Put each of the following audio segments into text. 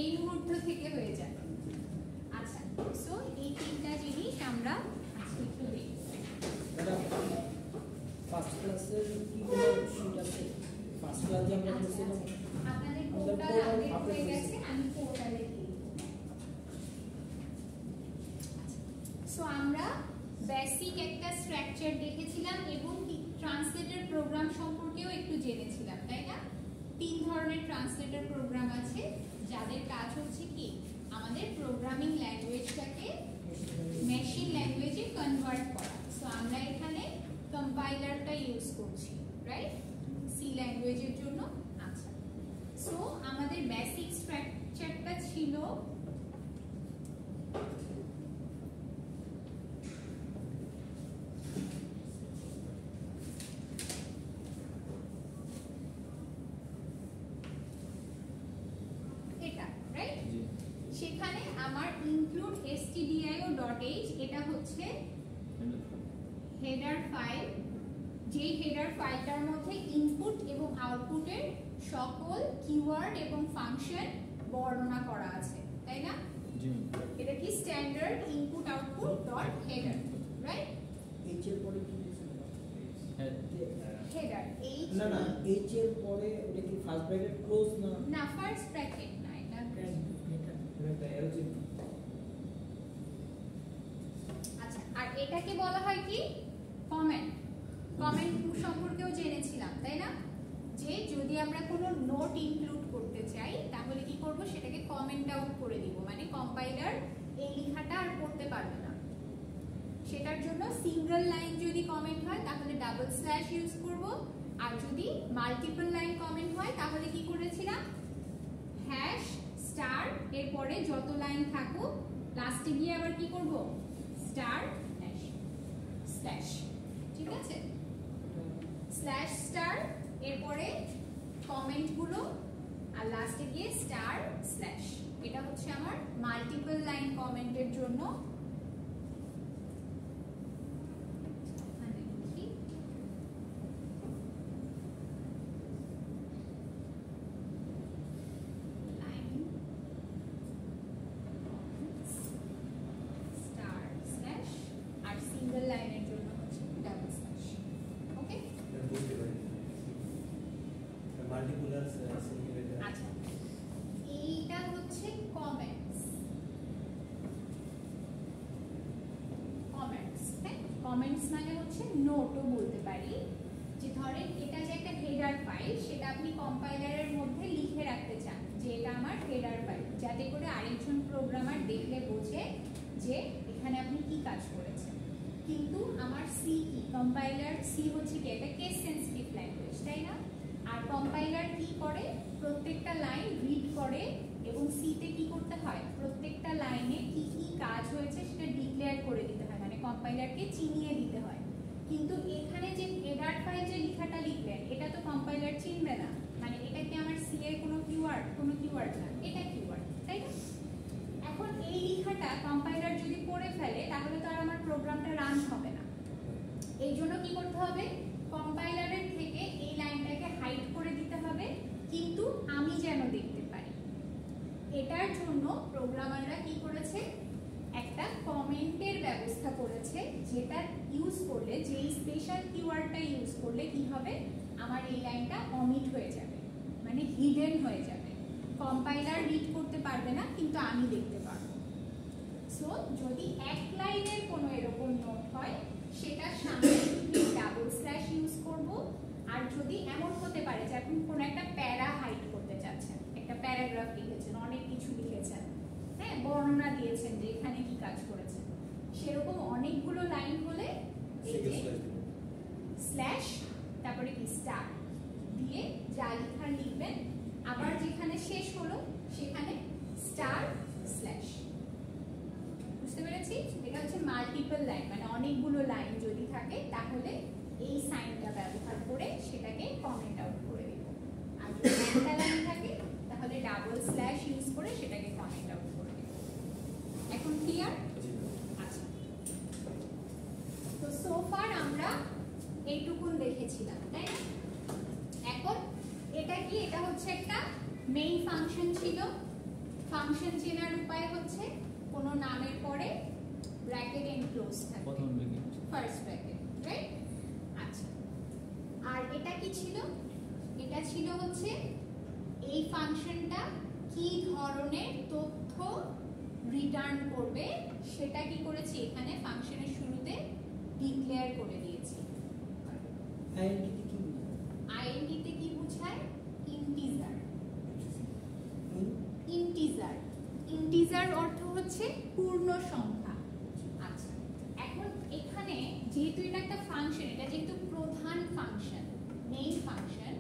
এই মুহূর্ত থেকে হয়ে যাবে। আচ্ছা, সো এই তিনটা জিনিস আমরা একটু দেখি। ফার্স্ট ক্লাসের কি কোনো শীট আছে? ফার্স্ট ক্লাসে আমরা করেছিলাম আপনাদের পোর্টাল আপডেট হয়ে গেছে, আমি পোর্টালে দিই। সো আমরা বেসিক একটা স্ট্রাকচার দেখেছিলাম এবং ট্রান্সলেটর প্রোগ্রাম সম্পর্কেও একটু জেনেছিলাম, তাই না? 3 ধরনের ট্রান্সলেটর প্রোগ্রাম আছে যাদের কাজ হচ্ছে কি আমাদের প্রোগ্রামিং ল্যাঙ্গুয়েজটাকে মেশিন ল্যাঙ্গুয়েজে কনভার্ট করা। সো আমরা এখানে কম্পাইলারটা ইউজ করছি, রাইট, সি ল্যাঙ্গুয়েজের জন্য। আচ্ছা, সো আমাদের বেসিক স্ট্রাকচারটা ছিল এটা, রাইট? সেখানে আমার include stdio.h এটা হচ্ছে হেডার ফাইল, যে হেডার ফাইলটার মধ্যে ইনপুট এবং আউটপুটের সকল কিওয়ার্ড এবং ফাংশন বর্ণনা করা আছে, তাই না? জি। এটা কি standard input output dot header, right? H এর পরে কি হেডার এইচ না না, এইচ এর পরে ওটা কি ফার্স্ট ব্র্যাকেট ক্লোজ না? না, ফার্স্ট ব্র্যাকেট না, এটা আচ্ছা। আর এটাকে বলা হয় কি কমেন্ট। কমেন্ট সম্পর্কেও জেনেছিলাম, তাই না? যে যদি আমরা কোনো নোট ইনক্লুড করতে চাই তাহলে কি করব, সেটাকে কমেন্ট আউট করে দিব, মানে কম্পাইলার এই লেখাটা আর পড়তে পারবে না। সেটার জন্য সিঙ্গেল লাইন যদি কমেন্ট হয় তাহলে ডাবল স্ল্যাশ ইউজ করব, আর যদি মাল্টিপল লাইন কমেন্ট হয় তাহলে কি করেছিলাম, হ্যাশ স্টার এরপরে যত লাইন থাকুক লাস্টে গিয়ে আবার কি করব, স্টার হ্যাশ স্ল্যাশ, ঠিক আছে? স্ল্যাশ স্টার এরপরে কমেন্টগুলো আর লাস্টে গিয়ে স্টার স্ল্যাশ। এটা হচ্ছে আমার মাল্টিপল লাইন কমেন্টের জন্য। কমেন্টস মানে হচ্ছে নোটও বলতে পারি, যে ধরেন এটা যে একটা হেডার ফাইল সেটা আপনি কম্পাইলারের মধ্যে লিখে রাখতে চান যে এটা আমার হেডার ফাইল, যাতে করে আরেকজন প্রোগ্রামার দেখলে বোঝে যে এখানে আপনি কি কাজ করেছেন। কিন্তু আমার সি কি, কম্পাইলার সি হচ্ছে কি, এটা কেস সেনসিটিভ ল্যাঙ্গুয়েজ, তাই না? আর কম্পাইলার কি করে, প্রত্যেকটা লাইন রিড করে এবং সিতে কি করতে হয়, প্রত্যেকটা লাইনে কি কি কাজ হয়েছে সেটা ডিক্লেয়ার করে দিতে হয়, মানে কম্পাইলারকে চিনিয়ে দিতে হয়। কিন্তু এখানে যে হেডার ফাইল যে লেখাটা লিখলেন এটা তো কম্পাইলার চিনবে না, মানে এটা কি আমার সি এর কোনো কিওয়ার্ড না, এটা কিওয়ার্ড, তাই না? এখন এই লেখাটা কম্পাইলার যদি পড়ে ফেলে তাহলে তো আর আমার প্রোগ্রামটা রান হবে না। এই জন্য কি করতে হবে, কম্পাইলারের থেকে এই লাইনটাকে হাইড করে দিতে হবে, কিন্তু আমি যেন দেখতে পারি। এটার জন্য প্রোগ্রামাররা কি করেছে, একটা কমেন্টের ব্যবস্থা করেছে, যেটা ইউজ করলে, যেই স্পেশাল কিওয়ার্ডটা ইউজ করলে কি হবে, আমার এই লাইনটা অমিট হয়ে যাবে, মানে হিডেন হয়ে যাবে, কম্পাইলার রিড করতে পারবে না কিন্তু আমি দেখতে পারবো। সো যদি এক লাইনের কোনো এরকম নোট হয় সেটার সামনে ডাবল স্ল্যাশ ইউজ করব। আর যদি এমন হতে পারে যে আপনি কোনো একটা প্যারা হাইড করতে চাচ্ছেন, একটা প্যারাগ্রাফ লিখেছেন, অনেক কিছু লিখেছেন, হ্যাঁ, বর্ণনা দিয়েছেন যে এখানে কি কাজ করেছেন, সেরকম অনেকগুলো লাইন হলে স্ল্যাশ তারপরে কি স্টার দিয়ে যা লেখার লিখবেন, আবার যেখানে শেষ হলো সেখানে স্টার স্ল্যাশ। বুঝতে পেরেছি? এটা হচ্ছে মাল্টিপল লাইন, মানে অনেকগুলো লাইন যদি থাকে তাহলে এই সাইনটা ব্যবহার করে সেটাকে কমেন্ট আউট করে দিব। আর যদি একটা লাইন থাকে তাহলে ডাবল স্ল্যাশ ইউজ করে সেটাকে কমেন্ট আউট করে দিব। এখন ক্লিয়ার? আচ্ছা, তো সো ফার আমরা এইটুকুন দেখেছিলাম, তাই না? এখন এটা কি, এটা হচ্ছে একটা মেইন ফাংশন ছিল, ফাংশন চেনার উপায় হচ্ছে কোনো নামের পরে ব্র্যাকেট এনক্লোজ থাকে, প্রথম ব্র্যাকেট, ফার্স্ট ব্র্যাকেট, রাইট? আচ্ছা, আর এটা কি ছিল? এটা ছিল হচ্ছে এই ফাংশনটা কি ধরনের তথ্য রিটার্ন করবে সেটা কি করেছি এখানে ফাংশনের শুরুতে ডিক্লেয়ার করে দিয়েছি। আইডেন্টিটি কি বোঝায়? আইডেন্টিটি কি বোঝায়? ইন্টিজার। ইন্টিজার, ইন্টিজার অর্থ হচ্ছে পূর্ণ সংখ্যা। আচ্ছা, এখন এখানে যেহেতু এটা একটা ফাংশন, এটা যেহেতু প্রধান ফাংশন, মেইন ফাংশন,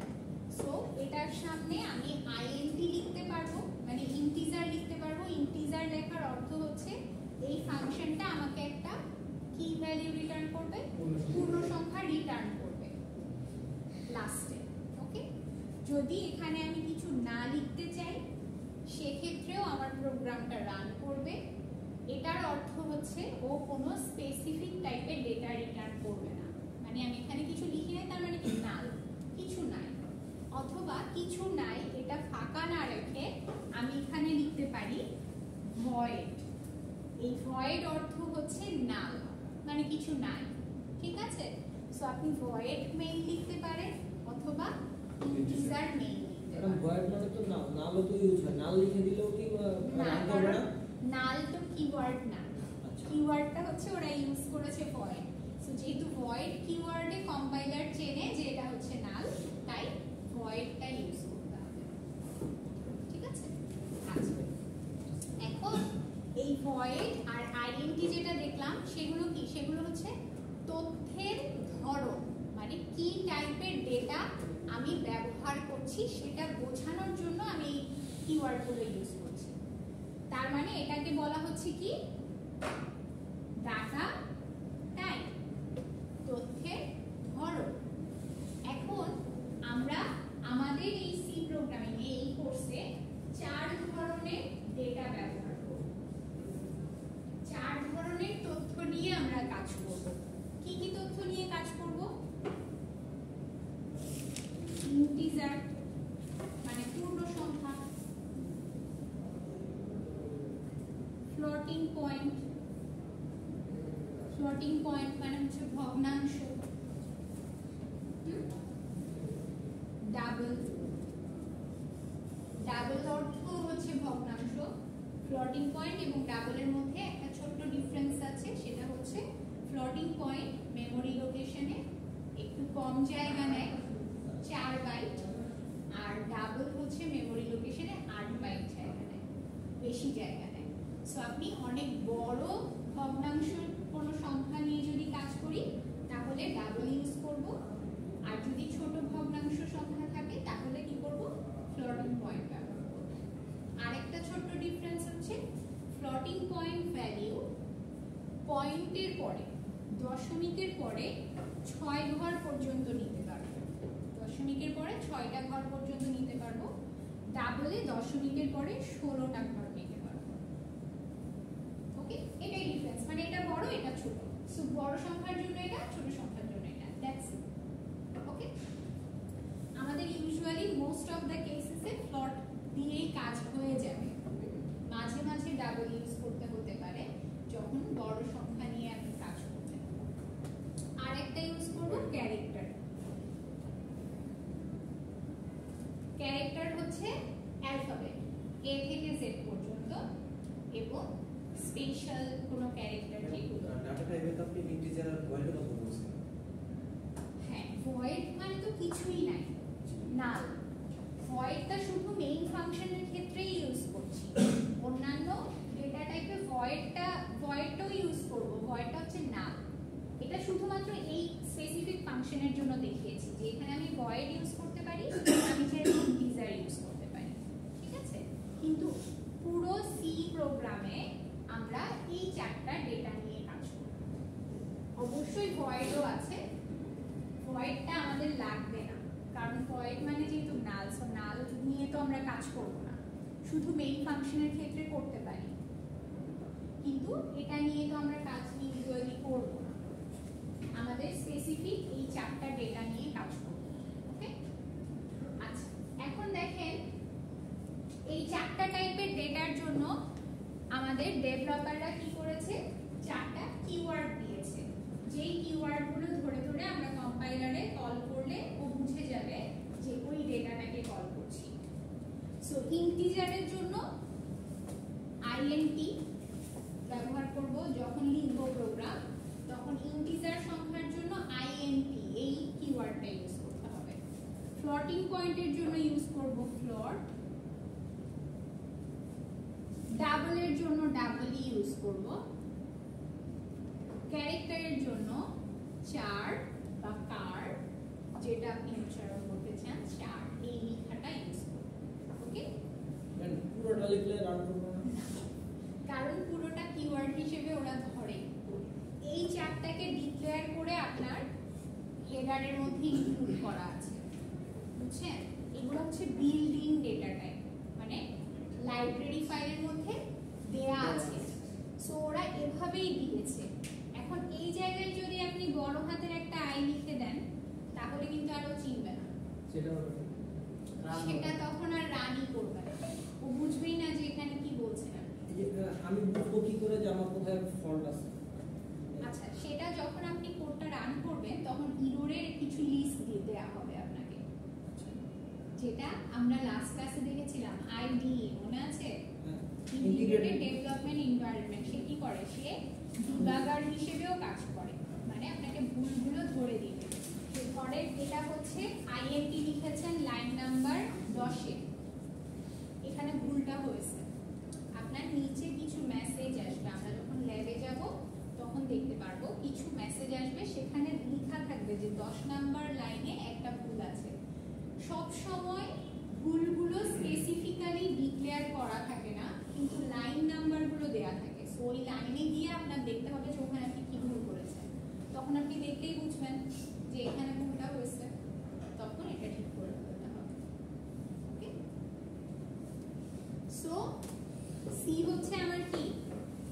সো এটার সামনে আমি আইএনটি লিখতে পারবো, মানে ইন্টিজার লিখতে পারবো। ইন্টিজার লেখার অর্থ হচ্ছে এই ফাংশনটা আমাকে একটা কি ভ্যালু রিটার্ন করবে? পূর্ণ সংখ্যা রিটার্ন করবে লাস্টে। ওকে, যদি এখানে আমি কিছু না লিখতে চাই সেক্ষেত্রেও আমার প্রোগ্রামটা রান করবে। এটার অর্থ হচ্ছে ও কোনো স্পেসিফিক টাইপের ডেটা রিটার্ন করবে না, মানে আমি এখানে কিছু লিখি নাই তার মানে কি নাল, কিছু নাই। অথবা কিছু নাই এটা ফাঁকা না রেখে আমি এখানে লিখতে পারি ভয়েড। এই ভয়েড অর্থ হচ্ছে নাল, মানে কিছু নাই, ঠিক আছে? সো আপনি ভয়েড মেইন লিখতে পারেন অথবা ইন্টিজার মেইন লিখতে ম্যাডাম পারেন। ভয়েড মানে তো নাল, নালও তো ইউজ হয়, নাল লিখে দিলেও কি না, রান করবে না? নাল তো কিওয়ার্ড না, আচ্ছা, কিওয়ার্ডটা হচ্ছে ওরা ইউজ করেছে ভয়েড। সো যেহেতু ভয়েড কিওয়ার্ডে কম্পাইলার চেনে যে এটা হচ্ছে নাল, তাই ভয়েডটা ইউজ করতে হবে, ঠিক আছে? আচ্ছা, এখন এই ভয়েড আর আইডেন্টি যেটা দেখলাম সেগুলো কি? সেগুলো হচ্ছে তথ্যের ধরন, মানে কি টাইপের ডেটা আমি ব্যবহার করছি সেটা বোঝানোর জন্য আমি এই কিওয়ার্ডগুলো ইউজ করছি। তার মানে এটাকে বলা হচ্ছে কি? ডাটা টাইপ, তথ্যের ধরন। এখন আমরা আমাদের এই সি প্রোগ্রামিং এই কোর্সে 4 ধরনের ডেটা ব্যবহার করব, 4 ধরনের তথ্য নিয়ে আমরা কাজ করব। কি কি তথ্য নিয়ে কাজ করব? ইন্টিজার মানে পূর্ণ সংখ্যা, ফ্লোটিং পয়েন্ট, ফ্লোটিং পয়েন্ট মানে হচ্ছে ভগ্নাংশ, ডাবল, ডাবল অর্থ হচ্ছে ভগ্নাংশ। ফ্লোটিং পয়েন্ট এবং ডাবলের মধ্যে একটা ছোট্ট ডিফারেন্স আছে, সেটা হচ্ছে ফ্লোটিং পয়েন্ট মেমোরি লোকেশনে একটু কম জায়গা নেয়, 4 বাইট, আর ডাবল হচ্ছে মেমোরি লোকেশনে 8 বাইট জায়গা নেয়, বেশি জায়গা নেয়। সো আপনি অনেক বড় ভগ্নাংশ কোনো সংখ্যা নিয়ে যদি কাজ করি তাহলে ডাবল ইউজ করব, আর যদি ছোট ভগ্নাংশ সংখ্যা থাকে তাহলে কি করব? ফ্লোটিং পয়েন্ট ব্যবহার করব। আরেকটা ছোট্ট ডিফারেন্স হচ্ছে ফ্লোটিং পয়েন্ট ভ্যালু পয়েন্টের পরে, দশমিকের পরে 6 ঘর পর্যন্ত নিতে পারবো, দশমিকের পরে 6টা ঘর পর্যন্ত নিতে পারবো। ডাবলে দশমিকের পরে 16টা ঘর নিতে পারবো। ওকে, এটাই ডিফারেন্স, মানে এটা বড় এটা ছোট। সো বড় সংখ্যার জন্য এটা, ছোট সংখ্যার জন্য এটা, দ্যাটস ইট। ওকে, আমাদের ইউজুয়ালি মোস্ট অফ দ্য কেসেসে ফ্লট দিয়েই কাজ হয়ে যাবে, মাঝে মাঝে ডাবল ইউজ করতে হতে পারে যখন বড় সংখ্যা নিয়ে আপনি কাজ করবেন। আরেকটা ইউজ করব ক্যারেক্টার। ক্যারেক্টার হচ্ছে অ্যালফাবেট এ থেকে জেড পর্যন্ত এবং স্পেশাল কোনো ক্যারেক্টার যেগুলো। ডাটা টাইপে তো আপনি ইন্টিজার আর ভয়েডের কথা বলছেন। হ্যাঁ, ভয়েড মানে তো কিছুই নাই, নাল। ভয়েডটা শুধু মেইন ফাংশনের ক্ষেত্রেই ইউজ করছি, অন্যান্য ডেটা টাইপে ভয়েডটাও ইউজ করব। ভয়েডটা হচ্ছে নাল, এটা শুধুমাত্র এই স্পেসিফিক ফাংশনের জন্য দেখিয়েছি যে এখানে আমি ভয়েড ইউজ করতে পারি, আমি চাইলে ইন্টিজার ইউজ করতে পারি, ঠিক আছে? কিন্তু পুরো সি প্রোগ্রামে আমরা এই 4টা ডেটা নিয়ে কাজ করব। অবশ্যই ভয়েডও আছে, ভয়েডটা আমাদের লাগবে না, কারণ ভয়েড মানে যেহেতু নাল, সো নাল নিয়ে তো আমরা কাজ করব না, শুধু মেইন ফাংশনের ক্ষেত্রে করতে পারি, কিন্তু এটা নিয়ে তো আমরা কাজ ইউজুয়ালি করব না, আমাদের স্পেসিফিক এই 4টা ডেটা নিয়ে কাজ করব। ওকে, আচ্ছা, এখন দেখেন এই 4টা টাইপের ডেটার জন্য ডেভেলপাররা কি করেছে, চারটা কিওয়ার্ড দিয়েছে, যেই কিওয়ার্ডগুলো ধরে ধরে আমরা কম্পাইলারে কল করলে ও বুঝে যাবে যে ওই ডেটাটাকে কল করছি। সো ইন্টিজারের জন্য আইএনটি ব্যবহার করব, যখন লিখব প্রোগ্রাম তখন ইন্টিজার সংখ্যার জন্য আইএনটি এই কিওয়ার্ডটা ইউজ করতে হবে। ফ্লোটিং পয়েন্টের জন্য ইউজ করব ফ্লোট, ডাবলের জন্য ডাবল ইউজ করব, ক্যারেক্টারের জন্য চার বা কার, যেটা আপনি উচ্চারণ করতে চান চার, এই লেখাটা ইউজ করব। ওকে, পুরোটা লিখলে রান করব না, কারণ পুরোটা কিওয়ার্ড হিসেবে ওরা ধরে। এই চারটাকে ডিক্লেয়ার করে আপনার হেডারের মধ্যে ইনক্লুড করা আছে, বুঝছেন? এগুলো হচ্ছে বিল্ডিং ডেটা টাইপ, মানে লাইব্রেরি ফাইলের মধ্যে দেয়া আছে। সো ওরা এভাবেই দিয়েছে। এখন এই জায়গায় যদি আপনি বড় হাতের একটা আই লিখে দেন তাহলে কিন্তু আরো চিনবে না, সেটা তখন আর রানই করবে না, ও বুঝবেই না যে এখানে কি বলছেন আপনি। আমি বুঝবো কি করে যে আমার কোথায় ফল্ট আছে? আচ্ছা, সেটা যখন আপনি কোডটা রান করবেন তখন ইররের কিছু লিস্ট দিয়ে দেওয়া হবে আপনাকে, যেটা আমরা লাস্ট ক্লাসে দেখেছিলাম। আইডিই মনে আছে, ইন্টিগ্রেটেড ডেভেলপমেন্ট এনভায়রনমেন্ট। সে কি করে, সে ডিবাগার হিসেবেও কাজ করে, মানে আপনাকে ভুলগুলো ধরে দিবে। তো ধরে এটা হচ্ছে আইএনটি লিখেছেন লাইন নাম্বার 10-এ, এখানে ভুলটা হয়েছে। আপনার নিচে কিছু মেসেজ আসবে, আমরা যখন ল্যাবে যাব তখন দেখতে পারবো কিছু মেসেজ আসবে, সেখানে লেখা থাকবে যে 10 নাম্বার লাইনে একটা ভুল আছে। সব সময় ভুলগুলো স্পেসিফিক্যালি ডিক্লেয়ার করা থাকে না, কিন্তু লাইন নাম্বারগুলো দেয়া থাকে। সো ওই লাইনে গিয়ে আপনার দেখতে হবে যে ওখানে আপনি কি ভুল করেছেন, তখন আপনি দেখলেই বুঝবেন যে এখানে ভুলটা হয়েছে, তখন এটা ঠিক করে ফেলতে হবে। ওকে, সো সি হচ্ছে আমার কি,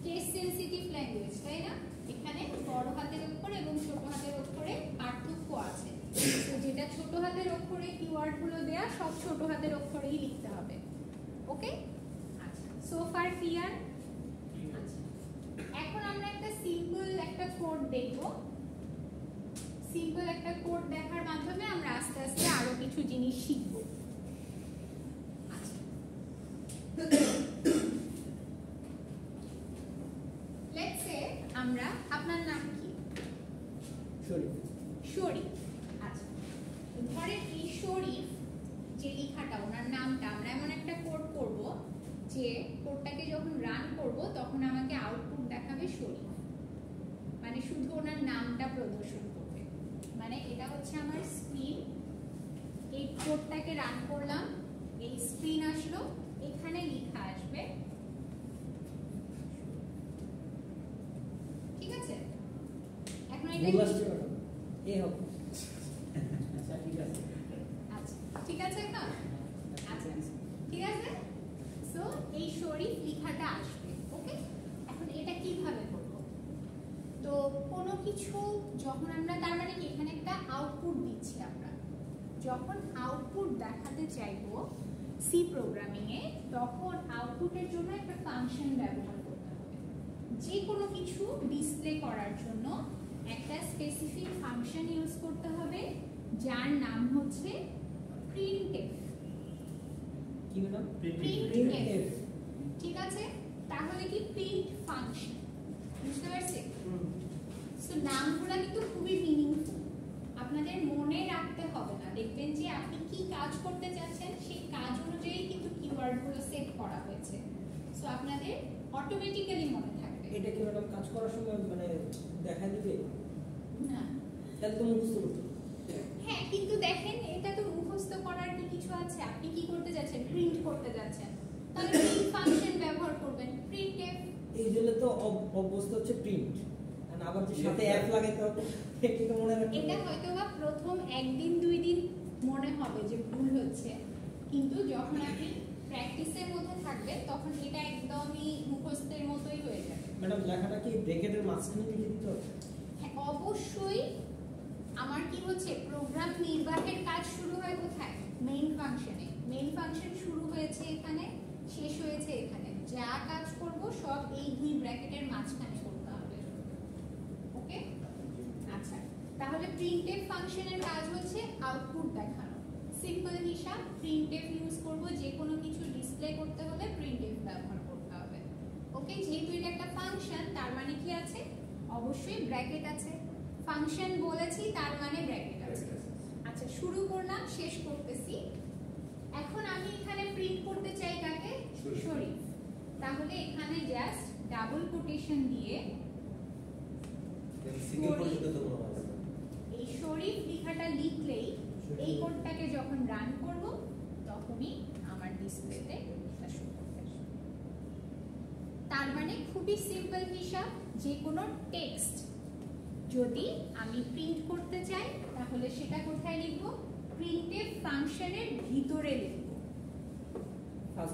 কেস সেনসিটিভ ল্যাঙ্গুয়েজ, তাই না? এখানে বড় হাতের অক্ষর এবং ছোট হাতের অক্ষরে পার্থক্য আছে। তো যেটা ছোট হাতের অক্ষরে কিওয়ার্ডগুলো দেয়া, সব ছোট হাতের অক্ষরেই লিখতে হবে। ওকে, আচ্ছা, সো ফার ক্লিয়ার? আচ্ছা, এখন আমরা একটা সিম্পল একটা কোড দেখব। সিম্পল একটা কোড দেখার মাধ্যমে আমরা আস্তে আস্তে আরো কিছু জিনিস শিখব। আচ্ছা, লেটস সে আমরা, আপনার নাম কি? শরীফ। শরীফ। আচ্ছা, ধরেন এই শরীফ যে লেখাটা, ওনার নামটা, আমরা এমন একটা কোড করব যে কোডটাকে যখন রান করব তখন আমাকে আউটপুট দেখাবে শরীফ, মানে শুধু ওনার নামটা প্রদর্শন করবে। মানে এটা হচ্ছে আমার স্ক্রিন, এই কোডটাকে রান করলাম, এই স্ক্রিন আসলো, এখানে লেখা আসবে, ঠিক আছে? এখন এটা ভুল আসছে ম্যাডাম, এ হবে। আচ্ছা ঠিক আছে, আচ্ছা ঠিক আছে, এখন আচ্ছা ঠিক আছে। সো এই শরীফ লেখাটা আসবে। ওকে, এখন এটা কিভাবে করব? তো কোনো কিছু যখন আমরা, তার মানে কি এখানে একটা আউটপুট দিচ্ছি আমরা, যখন আউটপুট দেখাতে চাইবো সি প্রোগ্রামিং এ, তখন আউটপুটের জন্য একটা ফাংশন ব্যবহার করতে হবে। যে কোনো কিছু ডিসপ্লে করার জন্য একটা স্পেসিফিক ফাংশন ইউজ করতে হবে, যার নাম হচ্ছে printf। কি ম্যাডাম? printf, ঠিক আছে? তাহলে কি প্রিন্ট ফাংশন, বুঝতে পারছি? সো নামগুলো কিন্তু খুবই মিনিংফুল, আপনাদের মনে রাখতে হবে না। দেখবেন যে আপনি কি কাজ করতে যাচ্ছেন সেই কাজ অনুযায়ী কিন্তু কিওয়ার্ডগুলো সেট করা হয়েছে, সো আপনাদের অটোমেটিক্যালি মনে থাকবে। এটা কি ম্যাডাম কাজ করার সময় মানে দেখা দিবে? না, তাহলে তো মুখস্থ করতে হবে। হ্যাঁ, কিন্তু দেখেন এটা তো মুখস্থ করার কি কিছু আছে? আপনি কি করতে যাচ্ছেন? প্রিন্ট করতে যাচ্ছেন, তাহলে প্রিন্ট ফাংশন ব্যবহার করবেন, printf। এই জন্য তো অবস্থা হচ্ছে প্রিন্ট, আর আবার যে সাথে অ্যাপ লাগাইতে হবে, এটা তো মনে রাখতে এটা হবে। হয়তোবা প্রথম একদিন দুই দিন মনে হবে যে ভুল হচ্ছে, কিন্তু যখন আপনি প্র্যাকটিসের মধ্যে থাকবেন তখন এটা একদমই মুখস্থের মতোই হয়ে যাবে। ম্যাডাম লেখাটা কি ব্র্যাকেটের মাঝখানে লিখে দিতে হবে? হ্যাঁ, অবশ্যই। আমার কি হচ্ছে, প্রোগ্রাম নির্বাহের কাজ শুরু হয় কোথায়? মেইন ফাংশনে। মেইন ফাংশন শুরু হয়েছে এখানে, শেষ হয়েছে এখানে। যা কাজ করব সব এই মাঝখানে করতে হবে। ওকে, আচ্ছা, তাহলে প্রিন্টএফ ফাংশনের কাজ হচ্ছে আউটপুট দেখানো। সিম্পল হিসাব, প্রিন্টএফ ইউজ করব, যে কোনো কিছু ডিসপ্লে করতে হলে প্রিন্টএফ ব্যবহার করতে হবে। ওকে, যেহেতু এটা একটা ফাংশন, তার মানে কি আছে? অবশ্যই ব্র্যাকেট আছে। ফাংশন বলেছি, তার মানে ব্র্যাকেট আছে। আচ্ছা, শুরু করলাম, শেষ করতেছি। এখন আমি এখানে প্রিন্ট করতে চাই কাকে? শরীফ। তাহলে এখানে জাস্ট ডাবল কোটেশন দিয়ে এই শরীফ লেখাটা লিখলেই এই কোডটাকে যখন রান করব তখনই আমার ডিসপ্লেতে এটা শো করবে। তার মানে খুবই সিম্পল হিসাব, যে কোনো টেক্সট যদি আমি প্রিন্ট করতে চাই তাহলে সেটা কোথায় লিখব? প্রিন্টএফ ফাংশনের ভিতরে লিখব।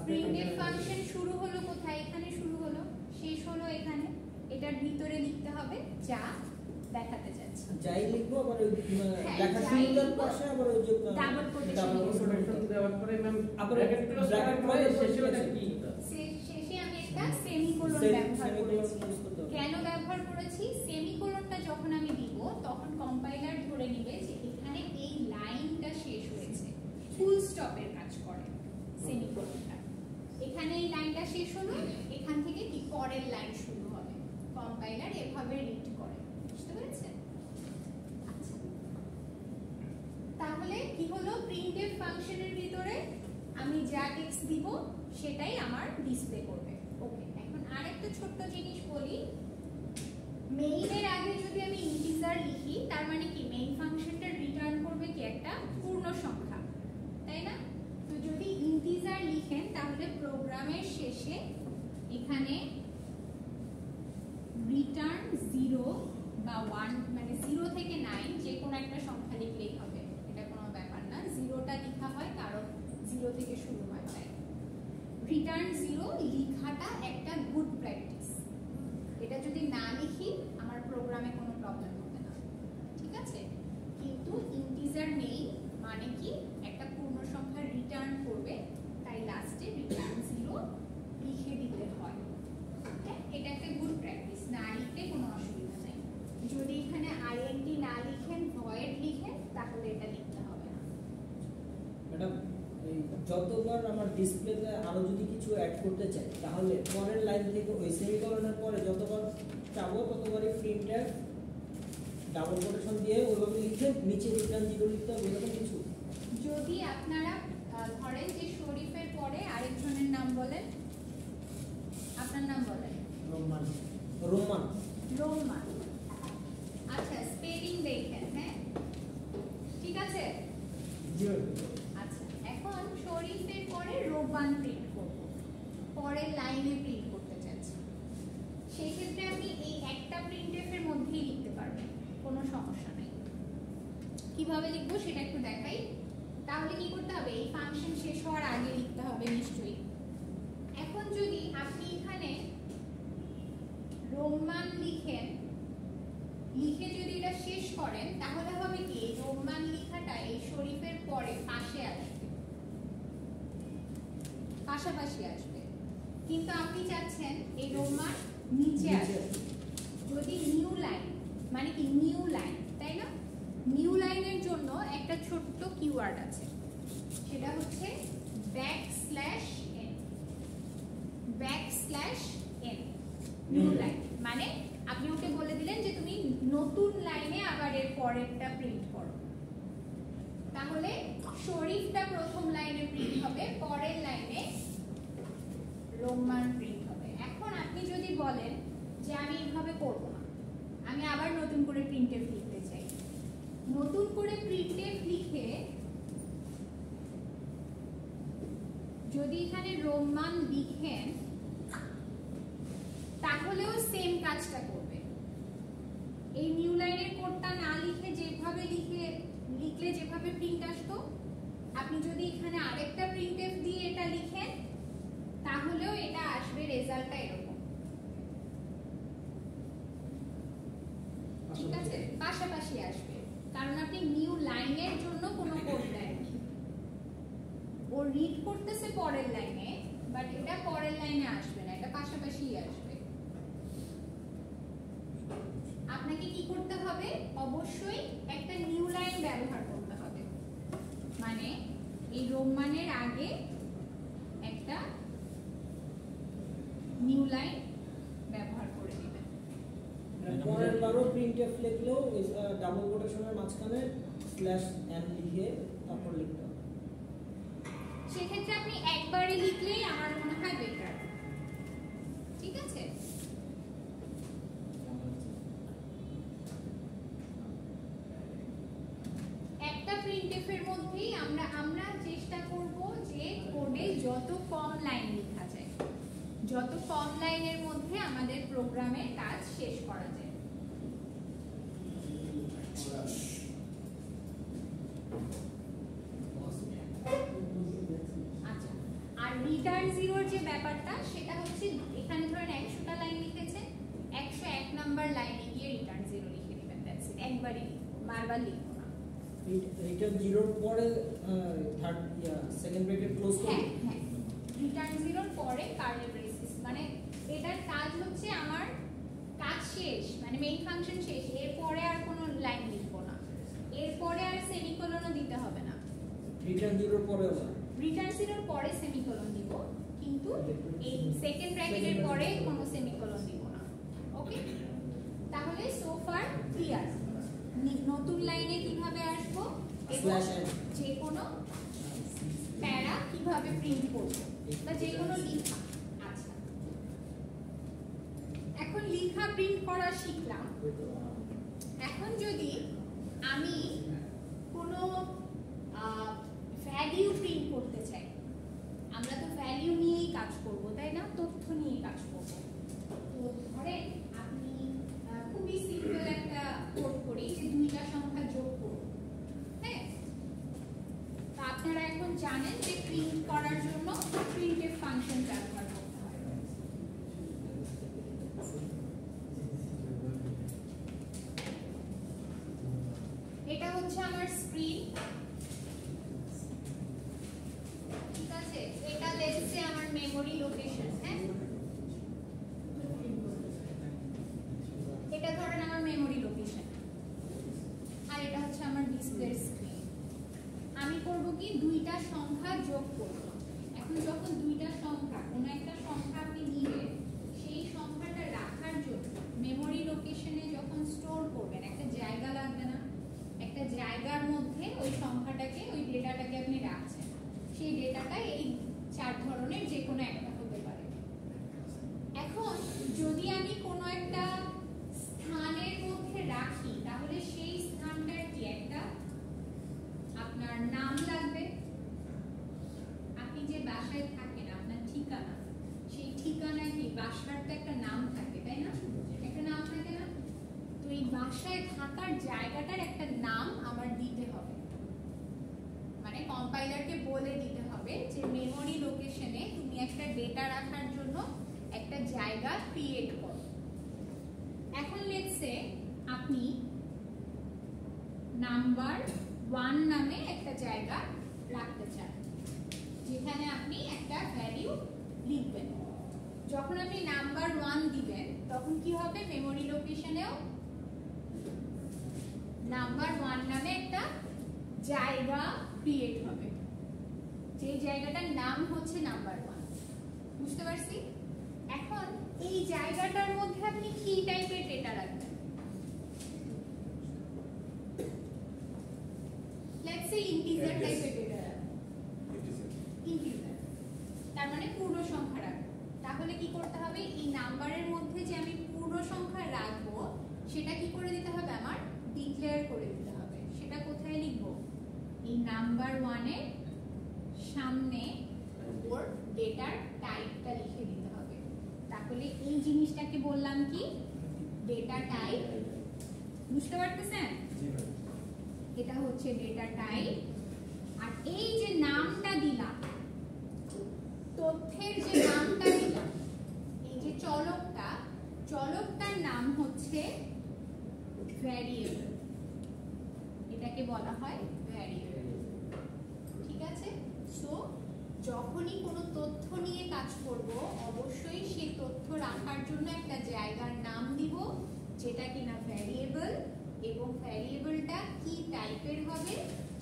প্রিন্টএফ ফাংশন শুরু হলো কোথায়? এখানে শুরু হলো, শেষ হলো এখানে। এটার ভিতরে লিখতে হবে যা দেখাতে যাচ্ছে। যাই লিখবো আবার ওই লেখা শুরুর পাশে আবার ওই যে ডাবল কোটেশন দেওয়ার পরে ম্যাম আবার ব্র্যাকেট করে শেষে ওটা কি? শেষে আমি একটা সেমিকোলন ব্যবহার করেছি। কেন ব্যবহার করেছি? সেমিকোলনটা যখন আমি দিব তখন কম্পাইলার ধরে নেবে যে এখানে এই লাইনটা শেষ হয়েছে, ফুল স্টপের কাজ করে সেমিকোলনটা। এখানে এই লাইনটা শেষ হলো, এখান থেকে কি পরের লাইন শুরু হবে। কম্পাইলার এভাবে রিড করে, বুঝতে পেরেছেন? আচ্ছা, তাহলে কি হলো? প্রিন্টএফ ফাংশনের ভিতরে আমি যা টেক্সট দিব সেটাই আমার ডিসপ্লে করবে। ওকে, এখন আরেকটা ছোট্ট জিনিস বলি। মেইনের আগে যদি আমি ইন্টিজার লিখি, তার মানে কি মেইন ফাংশনটা রিটার্ন করবে কি একটা পূর্ণ সংখ্যা, তাই না? তো যদি ইন্টিজার লিখেন তাহলে প্রোগ্রামের শেষে এখানে রিটার্ন 0 বা 1, মানে 0 থেকে 9 যে কোনো একটা সংখ্যা লিখলেই হবে, এটা কোনো ব্যাপার না। 0টা লেখা হয় কারণ 0 থেকে শুরু হয়, তাই রিটার্ন 0 লেখাটা একটা গুড প্র্যাকটিস। এটা যদি না লিখি আমার প্রোগ্রামে কোনো প্রবলেম হবে না, ঠিক আছে? কিন্তু ইন্টিজার নেই মানে কি একটা পূর্ণ সংখ্যা রিটার্ন করবে, তাই লাস্টে রিটার্ন 0 লিখে দিতে হয়। এটা একটা গুড প্র্যাকটিস, না লিখতে কোনো অসুবিধা নেই। যদি এখানে আইএনটি না লিখেন, ভয়েড লিখেন, তাহলে এটা লিখতে হবে না। ম্যাডাম, এই যতবার আমার ডিসপ্লেতে আরো যদি কিছু অ্যাড করতে চাই তাহলে পরের লাইন থেকে ওই সেমিকোলনের পরে যতবার চাবো ততবারই প্রিন্টএফ ডাবল কোটেশন দিয়ে ওইভাবে লিখে নিচে রিটার্ন 0 লিখতে হবে, এরকম কিছু? যদি আপনারা ধরেন যে শরীফের পরে আরেকজনের নাম বলেন, আপনার নাম বলেন রোমান। রোমান। রোমান। আচ্ছা, স্পেলিং দেখেন, হ্যাঁ ঠিক আছে? আচ্ছা, এখন শরীফের পরে রোমান প্রিন্ট করব, পরের লাইনে প্রিন্ট করতে চাচ্ছি, সেই ক্ষেত্রে আপনি এই একটা প্রিন্টএফ এর মধ্যেই লিখতে পারবেন, কোনো সমস্যা নেই। কিভাবে লিখবো সেটা একটু দেখাই। তাহলে কি করতে হবে? এই ফাংশন শেষ হওয়ার আগে লিখতে হবে নিশ্চয়ই। এখন যদি আপনি এখানে রোমান লিখেন, লিখে যদি এটা শেষ করেন তাহলে হবে কি এই রোমান লেখাটা এই শরীফের পরে পাশে আসবে, পাশাপাশি আসবে। কিন্তু আপনি চাচ্ছেন এই রোমান নিচে আসবে। যদি নিউ লাইন, মানে কি নিউ লাইন, তাই না? নিউ লাইনের জন্য একটা ছোট্ট কিওয়ার্ড আছে, সেটা হচ্ছে ব্যাকস্ল্যাশ n। নিউ লাইন মানে আপনি ওকে বলে দিলেন যে তুমি নতুন লাইনে আবার এর পরেরটা প্রিন্ট করো। তাহলে শরীফটা প্রথম লাইনে প্রিন্ট হবে, পরের লাইনে রোমান প্রিন্ট হবে। এখন আপনি যদি বলেন যে আমি এইভাবে করব না, আমি আবার নতুন করে প্রিন্টএফ লিখতে চাই, নতুন করে প্রিন্টএফ লিখে যদি এখানে রোমান লিখেন তাহলেও সেম কাজটা করবে। এই নিউ লাইনের কোডটা না লিখে যেভাবে লিখলে যেভাবে প্রিন্ট আসতো, আপনি যদি এখানে আরেকটা প্রিন্টএফ দিয়ে এটা লিখেন তাহলেও এটা আসবে, রেজাল্টটা এরকম, ঠিক আছে? পাশাপাশি আসবে, কারণ আপনি নিউ লাইনের জন্য কোনো কোড দেননি। ও রিড করতেছে পরের লাইনে, বাট এটা পরের লাইনে আসবে না, এটা পাশাপাশি আসবে। হবে অবশ্যই একটা নিউ লাইন ব্যবহার করতে হবে, মানে এই রোমানের আগে একটা নিউ লাইন ব্যবহার করে দিবেন। পরের বারও প্রিন্টএফ লিখলেও ডাবল কোটেশনের মাঝখানে /n লিখে তারপর লিখতে হবে। সেক্ষেত্রে আপনি একবারে লিখলেই আমার মনে হয় বেটার। ঠিক আছে, একটা প্রিন্টএফ এর মধ্যেই আমরা চেষ্টা করব যে কোডে যত কম লাইন লেখা যায়, যত কম লাইনের মধ্যে আমাদের প্রোগ্রামের কাজ শেষ করা যায়। আচ্ছা, আর রিটার্ন জিরোর যে ব্যাপারটা সেটা হচ্ছে এখানে ধরেন 100টা লাইন লিখেছেন, 101 নাম্বার লাইনে গিয়ে রিটার্ন জিরো লিখে দিবেন। দ্যাটস ইট, একবারই লিখবো, বারবার লিখবো না। রিটার্ন জিরোর পরে সেকেন্ড ব্র্যাকেট ক্লোজ করব। হ্যাঁ হ্যাঁ, রিটার্ন জিরোর পরে কার্লি ব্রেসেস, মানে এটার কাজ হচ্ছে আমার কাজ শেষ, মানে মেইন ফাংশন শেষ, এরপরে আর কোনো লাইন লিখবো না, এরপরে আর সেমিকোলনও দিতে হবে না। রিটার্ন জিরোর পরে রিটার্ন জিরোর পরে সেমিকোলন দিব, কিন্তু এই সেকেন্ড ব্র্যাকেটের পরে কোনো সেমিকোলন দিব না। ওকে, তাহলে সো ফার ক্লিয়ার। নতুন লাইনে কিভাবে আসবো এবং যে কোনো প্যারা কিভাবে প্রিন্ট করব বা যে কোনো লেখা। আচ্ছা, এখন লেখা প্রিন্ট করা শিখলাম। এখন যদি আমি কোনো ভ্যালু প্রিন্ট করতে চাই, আমরা তো ভ্যালু নিয়েই কাজ করব, তাই না? তথ্য নিয়ে কাজ করব। তো ধরেন আপনি খুবই সিম্পল একটা কোড করি যে দুইটা সংখ্যা যোগ করব। হ্যাঁ, তো আপনারা এখন জানেন যে প্রিন্ট করার জন্য প্রিন্টএফ ফাংশন ব্যবহার করতে হয়। এটা হচ্ছে আমার স্ক্রিন। ঠিক আছে, এটা লেখছে আমার মেমরি লোকেশন। হ্যাঁ, এটা ধরেন আমার মেমরি লোকেশন, আর এটা হচ্ছে আমার ডিসপ্লে স্ক্রিন। আমি করব কি, দুইটা সংখ্যা যোগ করব। এখন যখন দুইটা সংখ্যা, কোনো একটা সংখ্যা আপনি নিবেন, সেই সংখ্যাটা রাখার জন্য মেমরি লোকেশনে যখন স্টোর করবেন একটা জায়গা লাগবে না? একটা জায়গার মধ্যে ওই সংখ্যাটাকে, ওই ডেটাটাকে আপনি রাখছেন। সেই ডেটাটা এই চার ধরনের যে কোনো একটা হতে পারে। এখন যদি আমি কোনো একটা স্থানের মধ্যে রাখি, তাহলে সেই স্থানটার কি একটা আপনার নাম লাগবে। আপনি যে বাসায় থাকেন, আপনার ঠিকানা, সেই ঠিকানা কি বাসার তো একটা নাম থাকে, তাই না? একটা নাম থাকে না? তো এই বাসায় থাকার জায়গাটার একটা নাম আমার দিতে হবে, মানে কম্পাইলারকে বলে দিতে হবে যে মেমরি লোকেশনে তুমি একটা ডেটা রাখার জন্য একটা জায়গা ক্রিয়েট করো। এখন লেটস সে আপনি নাম্বার 1 নামে একটা জায়গা রাখতে চান, যেখানে আপনি একটা ভ্যালু লিখবেন। যখন আপনি নাম্বার 1 দিবেন, তখন কি হবে, মেমরি লোকেশনেও নাম্বার 1 নামে একটা জায়গা ক্রিয়েট হবে, যে জায়গাটার নাম হচ্ছে নাম্বার 1। বুঝতে পারছি? এখন এই জায়গাটার মধ্যে আপনি কি টাইপের ডেটা রাখবেন? লেটস সে ইন্টিজার টাইপের ডেটা রাখবেন। ইন্টিজার তার মানে পূর্ণ সংখ্যা রাখবেন। তাহলে কি করতে হবে, এই নাম্বারের মধ্যে যে আমি পূর্ণ সংখ্যা রাখবো, সেটা কি করে দিতে হবে, আমার ডিক্লেয়ার করে দিতে হবে। সেটা কোথায় লিখবো, এই নাম্বার 1 এর সামনে ওর ডেটার টাইপটা লিখে দিতে হবে। তাহলে এই জিনিসটাকে বললাম কি, ডেটা টাইপ। বুঝতে পারতেছেন? এটা হচ্ছে ডেটা টাইপ। আর এই যে নামটা দিলাম, তথ্যের যে নামটা দিলাম, এই যে চলকটার নাম হচ্ছে ভ্যারিয়েবল। এটাকে বলা হয় ভ্যারিয়েবল। ঠিক আছে? সো যখনই কোনো তথ্য নিয়ে কাজ করব, অবশ্যই সেই তথ্য রাখার জন্য একটা জায়গার নাম দিব, যেটা কিনা ভ্যারিয়েবল। এবং ভ্যারিয়েবলটা কি টাইপের হবে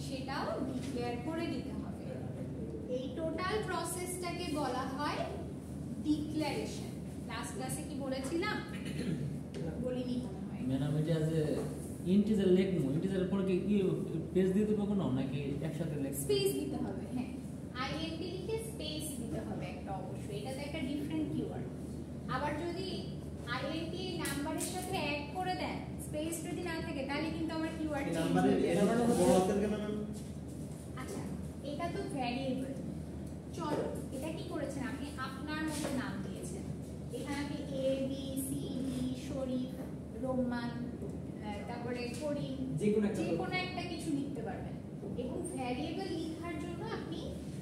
সেটাও ডিক্লেয়ার করে দিতে হবে। এই টোটাল প্রসেসটাকে বলা হয় ডিক্লারেশন। লাস্ট ক্লাসে কি বলেছিলাম? বলিনি মনে হয়। ম্যাডাম এটা যে ইন্টিজার লিখবো, ইন্টিজারের পরে কি পেজ দিতে পারবো না নাকি একসাথে লিখব? স্পেস দিতে হবে, হ্যাঁ আইএনটি লিখে স্পেস দিতে হবে একটা, অবশ্যই এটা তো একটা ডিফারেন্ট কিওয়ার্ড। আবার যদি আইএনটি নাম্বারের সাথে অ্যাড করে দেন, স্পেস যদি না থাকে তাহলে কিন্তু আমার কিওয়ার্ড চেঞ্জ নাম্বারের হয়ে এটা যাবে। মানে বড় হাতের কেন ম্যাম? আচ্ছা এটা তো ভ্যারিয়েবল, চলো এটা কি করেছেন আপনি আপনার মতো নাম দিয়েছেন, এখানে আপনি A B C D Sharif Roman তারপরে করিম যে কোনো একটা কিছু লিখতে পারবেন। এবং ভ্যারিয়েবল লেখার জন্য আপনি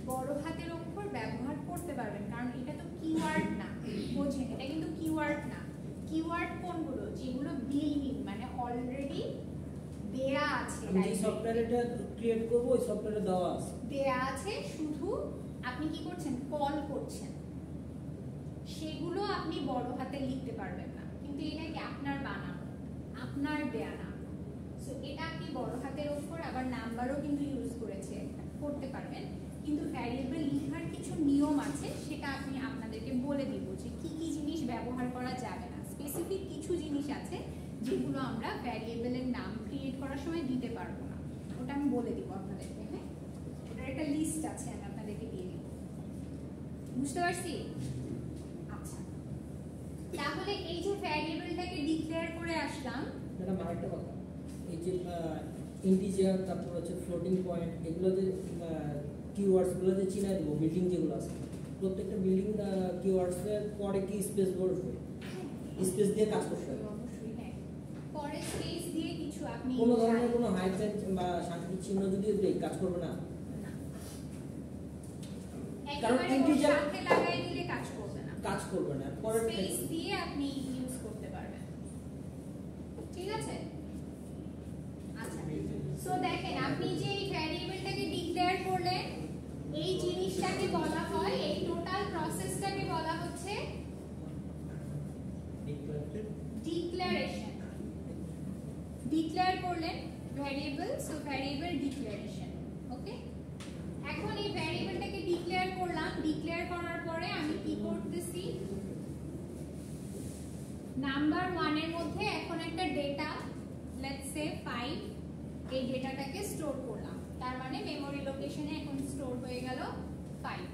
বড় হাতের অক্ষর ব্যবহার করতে পারবেন, কারণ এটা তো কিওয়ার্ড না, বোঝেন এটা কিন্তু কিওয়ার্ড না। কিওয়ার্ড কোনগুলো? যেগুলো বিল্ট ইন মানে অলরেডি দেয়া আছে, আমি যে সফটওয়্যারটা ক্রিয়েট করব ওই সফটওয়্যারে দেওয়া আছে, দেয়া আছে, শুধু আপনি কি করছেন কল করছেন, সেগুলো আপনি বড় হাতে লিখতে পারবেন না। কিন্তু এটা কি আপনার বানানো, আপনার দেয়া না, সো এটা আপনি বড় হাতের অক্ষর আবার নাম্বারও কিন্তু ইউজ করতে পারবেন। কিন্তু ভ্যারিয়েবল লেখার কিছু নিয়ম আছে, সেটা আপনি আপনাদেরকে বলে দিব যে কি কি জিনিস ব্যবহার করা যাবে না। স্পেসিফিক কিছু জিনিস আছে যেগুলো আমরা ভ্যারিয়েবলের নাম ক্রিয়েট করার সময় দিতে পারবো না, ওটা আমি বলে দিব আপনাদেরকে। হ্যাঁ ওটার একটা লিস্ট আছে, আমি আপনাদেরকে দিয়ে দিব। বুঝতে পারছি? আচ্ছা তাহলে এই যে ভ্যারিয়েবলটাকে ডিক্লেয়ার করে আসলাম, ম্যাডাম আরেকটা কথা, এই যে ইন্টিজার তারপর হচ্ছে ফ্লোটিং পয়েন্ট, এগুলো যে কিওয়ার্ডসগুলো যে চিনাই দেবো, বিল্ডিং যেগুলো আছে প্রত্যেকটা বিল্ডিং কিওয়ার্ডসের পরে কি স্পেস বসবে, স্পেস দিয়ে কাজ করতে হবে। অবশ্যই হ্যাঁ পরে স্পেস দিয়ে কিছু আপনি কোনো ধরনের কোনো হাইফেন বা সাংকেতিক চিহ্ন যদি দিই কাজ করবে না, কারণ একেবারে integer সাথে লাগাই দিলে কাজ করবে না, কাজ করবে না। পরে স্পেস দিয়ে আপনি ইউজ করতে পারবেন। ঠিক আছে? আচ্ছা সো দেখেন আপনি যে এই ভ্যারিয়েবলটাকে ডিক্লেয়ার করলেন, এই জিনিসটাকে বলা হয়, এই টোটাল প্রসেসটাকে বলা হচ্ছে ডিক্লারেশন। ডিক্লেয়ার করলেন ভ্যারিয়েবল, সো ভ্যারিয়েবল ডিক্লারেশন। ওকে এখন এই ভ্যারিয়েবলটাকে ডিক্লেয়ার করলাম, ডিক্লেয়ার করার পরে আমি কি করতেছি, নাম্বার 1 এর মধ্যে এখন একটা ডেটা লেটস সে 5, এই ডেটাটাকে স্টোর করলাম, তার মানে মেমরি লোকেশনে এখন স্টোর হয়ে গেল 5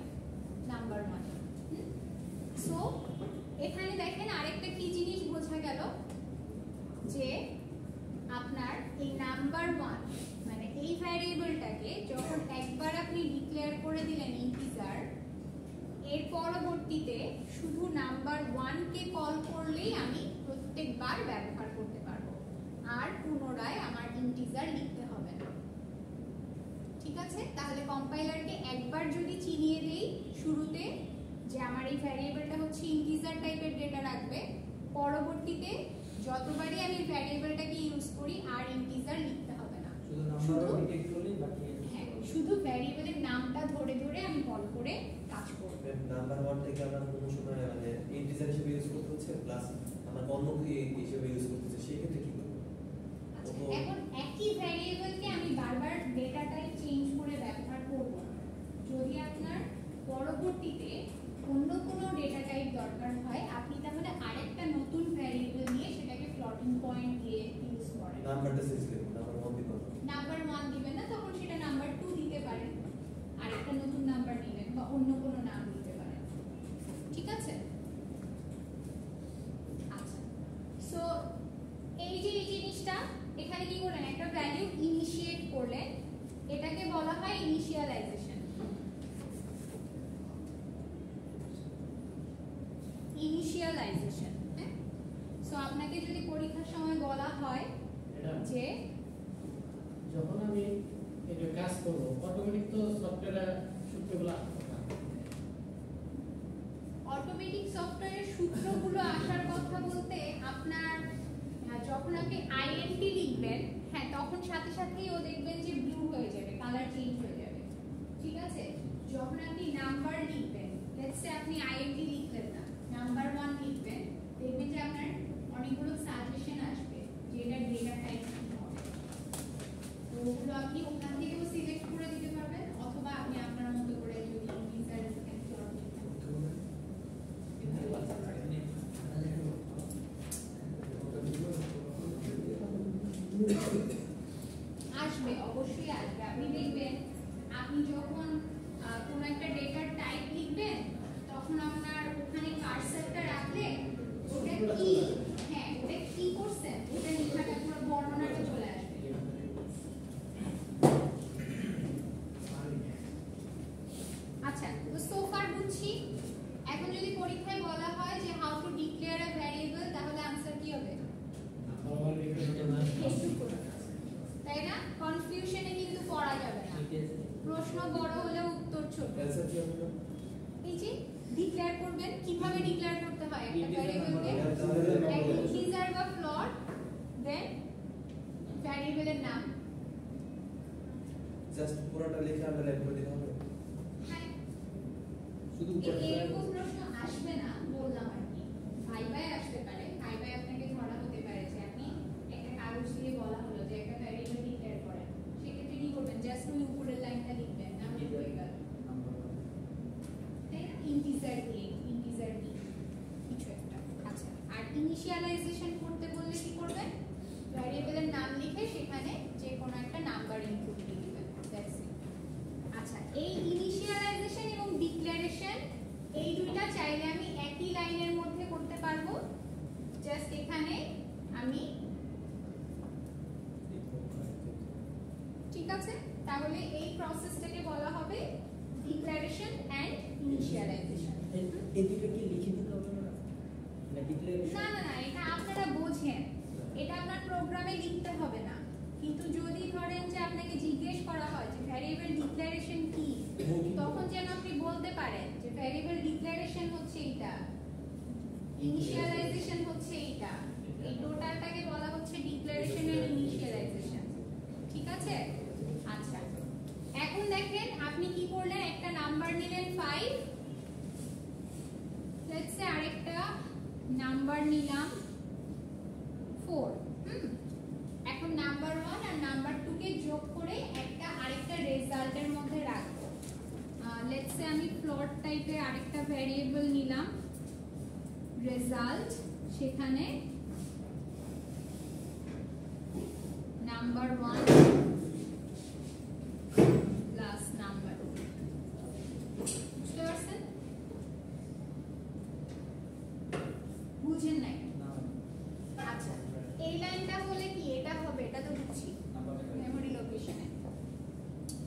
নাম্বার 1। সো এখানে দেখেন আরেকটা কি জিনিস বোঝা গেল, যে আপনার এই নাম্বার 1 মানে এই ভ্যারিয়েবলটাকে যখন একবার আপনি ডিক্লেয়ার করে দিলেন ইন্টিজার, এর পরবর্তীতে শুধু নাম্বার 1 কে কল করলেই আমি প্রত্যেকবার ব্যবহার করতে পারবো, আর পুনরায় আমার ইন্টিজার লিখতে হবে না। ঠিক আছে? তাহলে কম্পাইলারকে একবার যদি চিনিয়ে দেই শুরুতে যে আমার এই ভ্যারিয়েবলটা হচ্ছে ইন্টিজার টাইপের ডেটা রাখবে, পরবর্তীতে যতবারই আমি ভ্যারিয়েবলটাকে ইউজ করি আর ইন্টিজার লিখতে হবে না, শুধু নাম্বার ডিটেক্ট করলেই বাকি হ্যাঁ শুধু ভ্যারিয়েবলের নামটা ধরে ধরে আমি কল করে কাজ করব। নাম্বার 1 থেকে আমরা কোনো সময় মানে ইন্টিজার হিসেবে ইউজ করতে হচ্ছে, প্লাস আমরা অন্য কি হিসেবে ইউজ করতে হচ্ছে, সেই ক্ষেত্রে কি করব? আচ্ছা এখন একই ভ্যারিয়েবলকে আমি বারবার ডেটা টাইপ চেঞ্জ করে ব্যবহার করব না। যদি আপনার পরবর্তীতে অন্য কোনো ডেটা টাইপ দরকার হয়, আপনি তাহলে আরেকটা নতুন ভ্যারিয়েবল নিয়ে সেটাকে ফ্লোটিং পয়েন্ট দিয়ে ইউজ করেন। নাম্বারটা চেঞ্জ করব, নাম্বার 1 দিব না। নাম্বার 1 দিবেন না, তখন সেটা নাম্বার 2 দিতে পারেন, আরেকটা নতুন নাম্বার নিলেন বা অন্য কোনো নাম দিতে পারেন। ঠিক আছে? আচ্ছা সো এই যে এই জিনিসটা এখানে কি করলেন, একটা ভ্যালু ইনিশিয়েট করলেন, এটাকে বলা হয় ইনিশিয়ালাইজেশন। ইনিশিয়ালাইজেশন হ্যাঁ সো আপনাকে যদি পরীক্ষার সময় বলা হয় যে যখন আমি এটা কাজ করব অটোমেটিক তো সফটওয়্যারে সূত্রগুলো অটোমেটিক সফটওয়্যারের সূত্রগুলো আসার কথা বলতে আপনার যখন আপনি আইএনটি লিখবেন, হ্যাঁ তখন সাথে সাথেই ও দেখবেন যে ব্লু হয়ে যাবে, কালার চেঞ্জ হয়ে যাবে। ঠিক আছে? যখন আপনি নাম্বার লিখবেন, লেটস সে আপনি আইএনটি লিখলেন না, নাম্বার 1 লিখবেন, দেখবেন যে আপনার অনেকগুলো সাজেশন আসবে যে এটা ডেটা টাইপ কি হবে। আসবে, অবশ্যই আসবে। আপনি দেখবেন আপনি যখন কোন একটা ডেটার টাইপ লিখবেন তখন আপনার ওখানে কার্সরটা রাখলে ওটা কি, হ্যাঁ ওটা কি করছেন ওটা লেখাটা পুরো বর্ণনাটা চলে আসবে। আচ্ছা, তো সো ফার বুঝছি। এখন যদি পরীক্ষায় বলা হয় যে how to declare a variable, তাহলে आंसर কি হবে? তাই না? কনফিউশনে কিন্তু পড়া যাবে না। প্রশ্ন বড় হলে উত্তর ছোট। অ্যানসার কি হবে? এই যে ডিক্লেয়ার করবেন, কিভাবে ডিক্লেয়ার করতে হয় একটা ভ্যারিয়েবলকে? একটা ইন্টিজার বা ফ্লোট, দেন ভ্যারিয়েবলের নাম। জাস্ট পুরোটা লিখে আন্ডারলাইন করে দিতে হবে। হ্যাঁ, শুধু এরকম প্রশ্ন আসবে না বললাম আর কি। ভাইবায় আসতে পারে, ভাইবায় আপনাকে ধরা হতে পারে যে আপনি একটা কাগজ দিয়ে বলা হলো যে একটা ভ্যারিয়েবল ডিক্লেয়ার করেন, সেক্ষেত্রে কি করবেন? জাস্ট ওই উপরের লাইনটা লিখবেন, নাম হয়ে গেল, তাই না? ইন্টিজার দিয়ে, ইন্টিজার দিয়ে কিছু একটা। আচ্ছা, আর ইনিশিয়ালাইজেশন করতে বললে কি করবেন? ভ্যারিয়েবলের নাম লিখে সেখানে যে কোনো একটা নাম্বার ইনপুট দিয়ে দিবেন, দ্যাটস ইট। আচ্ছা, এই ইনিশিয়ালাইজেশন এবং ডিক্লারেশন এই দুইটা চাইলে আমি একই লাইনের মধ্যে করতে পারবো। জাস্ট এখানে আমি, ঠিক আছে, তাহলে এই প্রসেসটাকে বলা হবে ডিক্লারেশন এন্ড ইনিশিয়ালাইজেশন। এই দুটো কি লিখে দিতে হবে না? না ডিক্লারেশন? না না না, এটা আপনারা বোঝেন, এটা আপনার প্রোগ্রামে লিখতে হবে না। কিন্তু যদি ধরেন যে আপনাকে জিজ্ঞেস করা হয় যে ভ্যারিয়েবল ডিক্লারেশন কি, তখন যেন আপনি বলতে পারেন যে ভ্যারিয়েবল ডিক্লারেশন হচ্ছে এইটা, ইনিশিয়ালাইজেশন হচ্ছে এইটা, এই টোটালটাকে বলা হচ্ছে ডিক্লারেশন এন্ড ইনিশিয়ালাইজেশন। ঠিক আছে? আচ্ছা, এখন দেখেন আপনি কি করলেন, একটা নাম্বার নিলেন 5, লেটস সে আরেকটা নাম্বার নিলাম 4। এখন নাম্বার 1 আর নাম্বার 2 কে যোগ করে একটা আরেকটা রেজাল্টের মধ্যে রাখবো। লেটস সে আমি ফ্লোট টাইপের আরেকটা ভ্যারিয়েবল নিলাম রেজাল্ট, সেখানে নাম্বার 1 প্লাস নাম্বার 2। বুঝতে পারছেন? বুঝেন নাই? আচ্ছা, এই লাইনটা হলে কি এটা হবে? এটা তো বুঝছি, মেমরি লোকেশনে।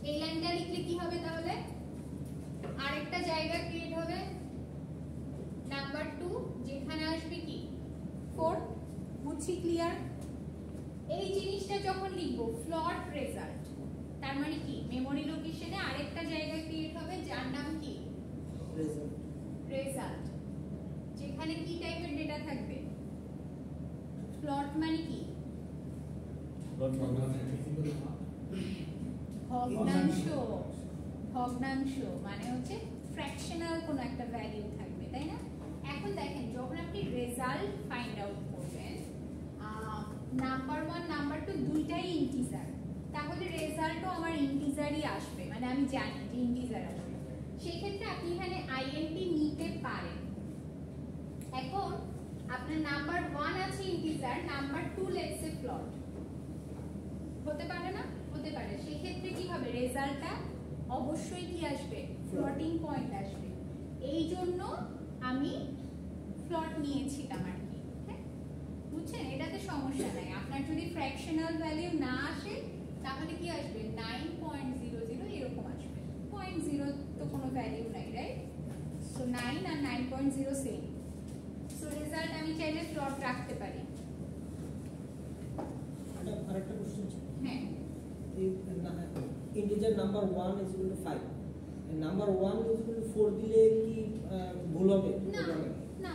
এই লাইনটা লিখলে কি হবে তাহলে? আরেকটা জায়গা ক্রিয়েট হবে নাম্বার 2, যেখানে আসবে কি 4। বুঝছি, ক্লিয়ার? এই জিনিসটা যখন লিখবো ফ্লট রেজাল্ট, তার মানে কি মেমরি লোকেশনে আরেকটা জায়গা ক্রিয়েট হবে যার নাম কি রেজাল্ট, যেখানে কি টাইপের ডেটা থাকবে? প্লট মানে কি? ভগ্নাংশ। ভগ্নাংশ মানে হচ্ছে ফ্র্যাকশনাল কোন একটা ভ্যালু থাকবে, তাই না? এখন দেখেন, যখন আপনি রেজাল্ট ফাইন্ড আউট করবেন, নাম্বার 1 নাম্বার 2 দুইটাই ইন্টিজার, তাহলে রেজাল্টও আমার ইন্টিজারই আসবে, মানে আমি জানি যে ইন্টিজার আসবে। সেক্ষেত্রে আপনি এখানে আইএনটি নিতে পারেন। এখন আপনার নাম্বার 1 আছে ইন্টিজার, নাম্বার 2 লেটস সে ফ্লট, হতে পারে না? হতে পারে। সেক্ষেত্রে কি হবে? রেজাল্টটা অবশ্যই কি আসবে? ফ্লটিং পয়েন্ট আসবে। এই জন্য আমি ফ্লট নিয়েছিলাম আর কি। হ্যাঁ, বুঝছেন? এটাতে সমস্যা নাই। আপনার যদি ফ্র্যাকশনাল ভ্যালু না আসে তাহলে কি আসবে? 9.00 এরকম আসবে। 0.0 তো কোনো ভ্যালু নাই, রাইট? সো 9 আর 9.0 সেম। সো রেজাল্ট আমি চাইলে ফ্লট রাখতে পারি। আরেকটা কোশ্চেন ছিল। হ্যাঁ, integer number 1 is equal to 5, number 1 is equal to 4 দিলে কি ভুল হবে? না না,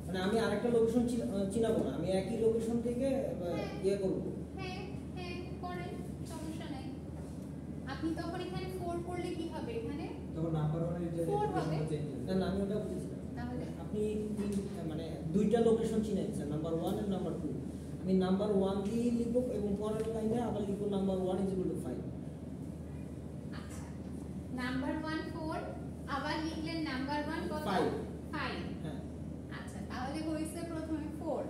মানে আমি আরেকটা লোকেশন চিনাবো না, আমি একই লোকেশন থেকে ইয়ে করব। হ্যাঁ হ্যাঁ করেন, সমস্যা নাই। আপনি তখন এখানে 4 করলে কি হবে? এখানে তখন নাম্বার 1 এর 4 হবে। না না, আমি ওটা বুঝেছি। তাহলে আপনি মানে দুইটা লোকেশন চিনেছেন, নাম্বার 1 আর নাম্বার 2। আমি নাম্বার 1 দিয়ে লিখব এবং পরের লাইনে আবার লিখব নাম্বার 1 is equal to 5। আচ্ছা, নাম্বার 1 4, আবার লিখলেন নাম্বার 1 কত? 5। 5। হ্যাঁ, আচ্ছা, তাহলে হইছে প্রথমে 4,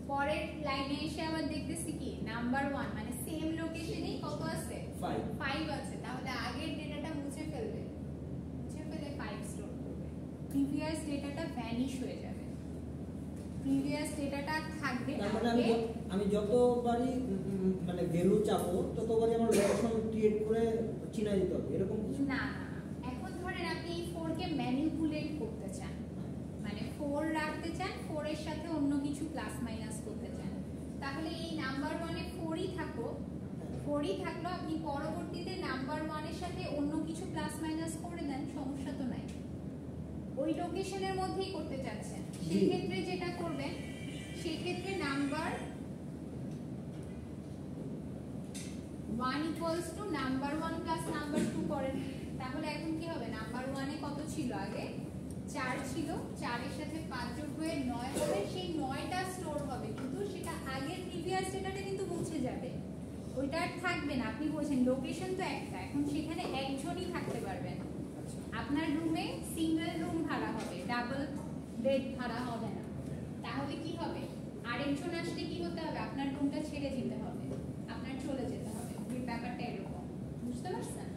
পরের লাইনে এসে আবার দেখতেছি কি নাম্বার 1 মানে সেম লোকেশনেই কত আছে 5 5 আছে, তাহলে আগের ডেটাটা মুছে ফেলবে, মুছে ফেলে 5 স্টোর করবে, প্রিভিয়াস ডেটাটা ভ্যানিশ হয়ে যাবে, প্রিভিয়াস ডেটাটা থাকবে না। তার মানে আমি যতবারই মানে ভ্যালু চাবো ততবারই আমার লোকেশন ক্রিয়েট করে চিনাই দিতে হবে এরকম কিছু? না না না, এখন ধরেন আপনি এই 4 কে ম্যানিপুলেট করতে চান, মানে 4 রাখতে চান, 4 এর সাথে অন্য কিছু প্লাস মাইনাস করতে চান, তাহলে এই নাম্বার 1 এ 4ই থাকো, 4ই থাকলো, আপনি পরবর্তীতে নাম্বার 1 এর সাথে অন্য কিছু প্লাস মাইনাস করে দেন, সমস্যা তো নাই, ওই লোকেশনের মধ্যেই করতে চাচ্ছেন। সেই ক্ষেত্রে যেটা করবেন, সেই ক্ষেত্রে number 1 equals to number 1 plus number 2 করেন, তাহলে এখন কি হবে, নাম্বার 1 এ কত ছিল আগে 4 ছিল, 4 এর সাথে 5 যোগ হয়ে 9 হবে, সেই 9টা স্টোর হবে, কিন্তু সেটা আগের প্রিভিয়াস ডেটাটা কিন্তু মুছে যাবে, ওইটা আর থাকবে না। আপনি বলছেন লোকেশন তো একটা, এখন সেখানে একজনই থাকতে পারবেন, আপনার রুমে সিঙ্গেল রুম ভাড়া হবে, ডাবল বেড ভাড়া হবে না, তাহলে কি হবে, আরেকজন আসলে কি হতে হবে, আপনার রুমটা ছেড়ে যেতে হবে, আপনার চলে যেতে হবে, ব্যাপারটা এরকম, বুঝতে পারছেন?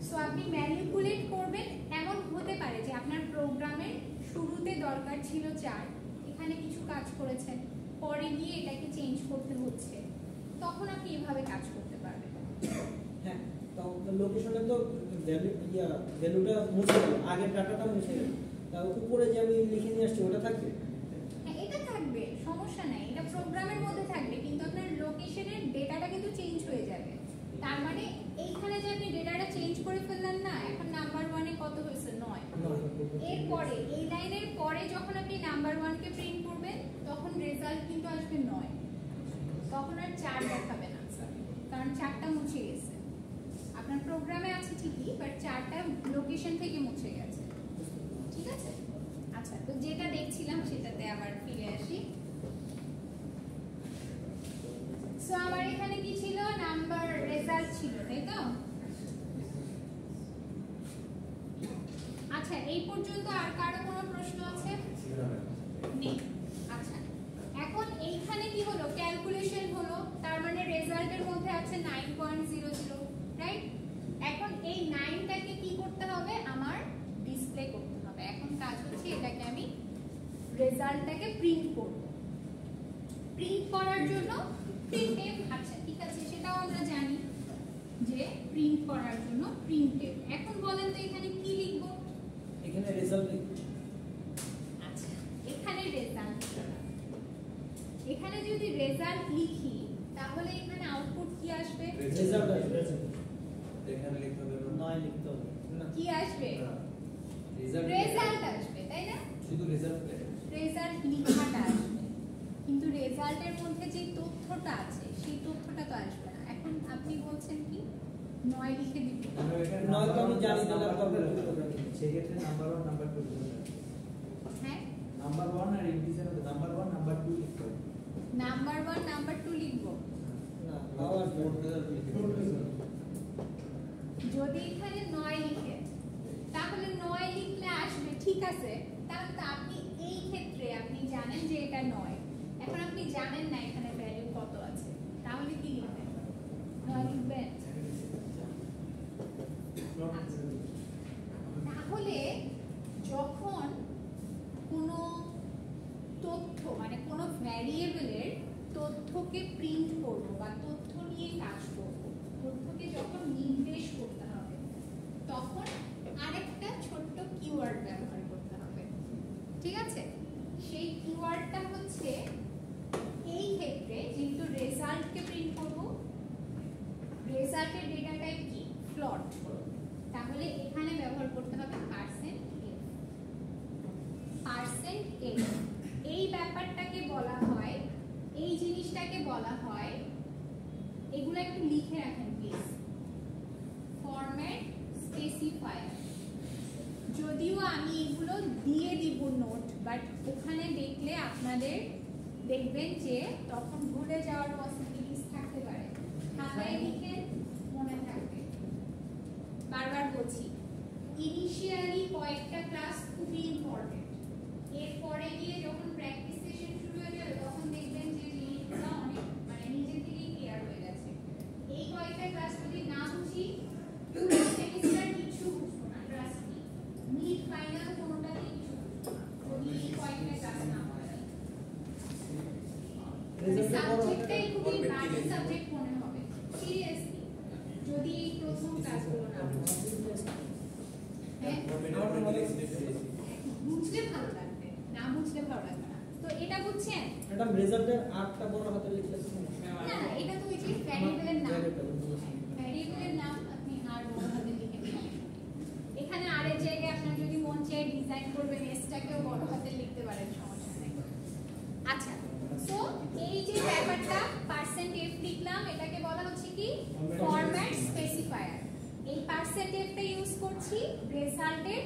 সো আপনি ম্যানিপুলেট করবেন, এমন হতে পারে যে আপনার প্রোগ্রামের শুরুতে দরকার ছিল 4, এখানে কিছু কাজ করেছেন, পরে গিয়ে এটাকে চেঞ্জ করতে হচ্ছে, তখন আপনি এভাবে কাজ করতে পারবেন। হ্যাঁ, তো লোকেশনে তো ভ্যালুটা মুছে গেল, আগের ডাটাটা মুছে গেল, তার উপরে যে আমি লিখে নিয়ে আসছি ওটা থাকবে? হ্যাঁ, এটা থাকবে, সমস্যা নাই, এটা প্রোগ্রামের মধ্যে থাকবে, কিন্তু আপনার লোকেশনের ডেটাটা কিন্তু চেঞ্জ হয়ে যাবে, তার মানে এইখানে যে আপনি ডেটাটা চেঞ্জ করে ফেললেন না, এখন নাম্বার 1 এ কত হয়েছে 9, এরপরে এই লাইনের পরে যখন আপনি নাম্বার 1 কে প্রিন্ট করবেন তখন রেজাল্ট কিন্তু আসবে 9, তখন আর 4 দেখাবে না, কারণ 4টা মুছে গেছে, আপনার প্রোগ্রামে আছে ঠিকই, বাট 4টা লোকেশন থেকে মুছে গেছে, ঠিক আছে? আচ্ছা, তো যেটা দেখছিলাম সেটাতে আবার ফিরে আসি। সো আমার এখানে কি ছিল, নাম্বার রেজাল্ট ছিল, তাই তো? আচ্ছা, এই পর্যন্ত আর কারো কোনো প্রশ্ন আছে? নেই। আচ্ছা, এখন এইখানে কি হলো, ক্যালকুলেশন হলো, তার মানে রেজাল্টের মধ্যে আছে 9.00, রাইট? এখন এই 9টাকে কি করতে হবে, আমার ডিসপ্লে করতে হবে, এখন কাজ হচ্ছে এটাকে আমি রেজাল্টটাকে প্রিন্ট করব, প্রিন্ট করার জন্য প্রিন্টএফ, আচ্ছা ঠিক আছে, সেটাও আমরা জানি যে প্রিন্ট করার জন্য প্রিন্টএফ। এখন বলেন তো এখানে কি লিখব? এখানে রেজাল্ট লিখব। আচ্ছা, এখানে রেজাল্ট, এখানে যদি রেজাল্ট লিখি তাহলে এখানে আউটপুট কি আসবে, রেজাল্ট আসবে, এখানে লিখতে হবে 9 লিখতে হবে না, কি আসবে, রেজাল্ট রেজাল্ট আসবে, তাই না? শুধু রেজাল্ট রেজাল্ট লিখাটা আসবে, কিন্তু রেজাল্টের মধ্যে যে তথ্যটা আছে সেই তথ্যটা তো আসবে না। এখন আপনি বলছেন কি 9 লিখে দিবেন, আমরা এখানে 9 তো আমি জানি না, তবে সেই ক্ষেত্রে নাম্বার 1 নাম্বার 2 হ্যাঁ নাম্বার 1 আর ইন্টিজার মধ্যে নাম্বার 1 নাম্বার 2 লিখতে হবে। নাম্বার 1 নাম্বার 2 লিখব, না পাওয়ার যদি এখানে 9 লিখে তাহলে 9 লিখলে আসবে, ঠিক আছে, তাহলে তো আপনি এই ক্ষেত্রে আপনি জানেন যে এটা 9, এখন আপনি জানেন না এখানে ভ্যালু কত আছে, তাহলে কি লিখবেন, 9 লিখবেন। তাহলে যখন কোনো তথ্য মানে কোনো ভ্যারিয়েবলের তথ্যকে প্রিন্ট করব বা তথ্য নিয়ে কাজ করব, তথ্যকে যখন নির্দেশ করতে হবে তখন আরেকটা ছোট্ট কিওয়ার্ড ব্যবহার করতে হবে, ঠিক আছে? সেই কিওয়ার্ডটা হচ্ছে, এই ক্ষেত্রে যেহেতু রেজাল্টকে প্রিন্ট করব, রেজাল্টের ডেটা টাইপ কি, ফ্লট, তাহলে এখানে ব্যবহার করতে হবে %f। এই ব্যাপারটাকে বলা হয়, এই জিনিসটাকে বলা হয়, এগুলো একটু লিখে রাখেন প্লিজ, ফরম্যাট স্পেসিফায়ার। যদিও আমি এগুলো দিয়ে দিব নোট, বাট ওখানে দেখলে আপনাদের দেখবেন যে তখন ভুলে যাওয়ার পসিবিলিটিস থাকতে পারে, খাতায় লিখে মনে থাকবে। বারবার বলছি, ইনিশিয়ালি কয়েকটা ক্লাস খুবই ইম্পর্টেন্ট, এরপরে গিয়ে যখন প্র্যাকটিস সেশন শুরু হয়ে যাবে তখন দেখবেন যে জিনিসগুলো অনেক রেজাল্টের বড় সাবজেক্টটাই খুবই Format বাজে কি? সাবজেক্ট মনে হবে সিরিয়াসলি যদি এই প্রথম ক্লাসগুলো না হয়। হ্যাঁ বুঝলে ভালো লাগবে, না বুঝলে ভালো লাগবে না। তো এটা বুঝছেন? ম্যাডাম রেজাল্টের আরটা বড় হাতে লিখলে না না, এটা তো ওই যে ভ্যারিয়েবলের নাম, ভ্যারিয়েবলের নাম আপনি আর বড় হাতে লিখে দিবেন। এখানে আরেক জায়গায় আপনার যদি মন চায় ডিজাইন করবেন এসটাকেও বড় হাতে লিখতে পারেন, সমস্যা নেই। আচ্ছা, সো এই যে ব্যাপারটা %f লিখলাম, এটাকে বলা হচ্ছে কি ফরম্যাট স্পেসিফায়ার। এই %f টা ইউজ করছি রেজাল্টের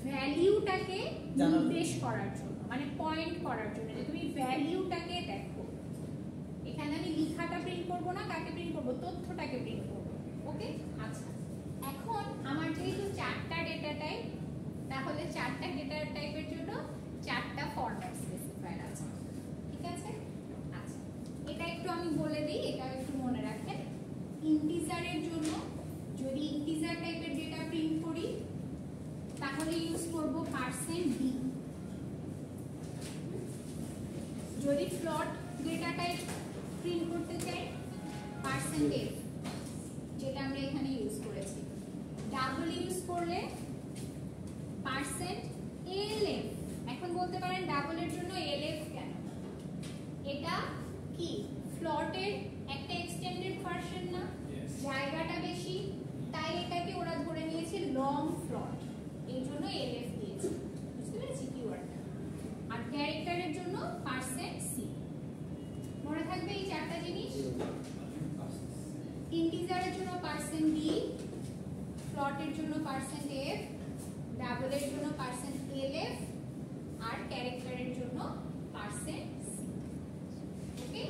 ভ্যালিউটাকে নির্দেশ করার জন্য, মানে পয়েন্ট করার জন্য যে তুমি ভ্যালিউটাকে দেখো। এখানে আমি লেখাটা প্রিন্ট করব না, কাকে প্রিন্ট করব, তথ্যটাকে প্রিন্ট করব। ওকে, আচ্ছা এখন আমার যেহেতু 4টা ডেটা টাইপ, তাহলে 4টা ডেটা টাইপের জন্য 4টা ফরম্যাট স্পেসিফায়ার আছে, ঠিক আছে? আচ্ছা, এটা একটু আমি বলে দিই, এটা একটু মনে রাখেন। ইন্টিজারের জন্য যদি ইন্টিজার টাইপের ডেটা প্রিন্ট করি তাহলে ইউজ করব %d। যদি ফ্লোট ডেটা টাইপ প্রিন্ট করতে চাই %f, যেটা আমরা এখানে ইউজ করেছি। ডাবল ইউজ করলে %lf। এখন বলতে পারেন ডাবলের জন্য lf কেন? এটা কি ফ্লোটের একটা এক্সটেন্ডেড ভার্সন না, জায়গাটা বেশি, তাই এটাকে ওরা ধরে নিয়েছে লং ফ্লোট, এই জন্য lf দিয়েছে। বুঝতে পেরেছি কিওয়ার্ডটা? আর ক্যারেক্টারের জন্য %c। মনে থাকবে এই 4টা জিনিস। ইন্টিজারের জন্য %d, ফ্লোটের জন্য %f, ডাবলের জন্য %lf, আর ক্যারেক্টারের জন্য %c। ওকে,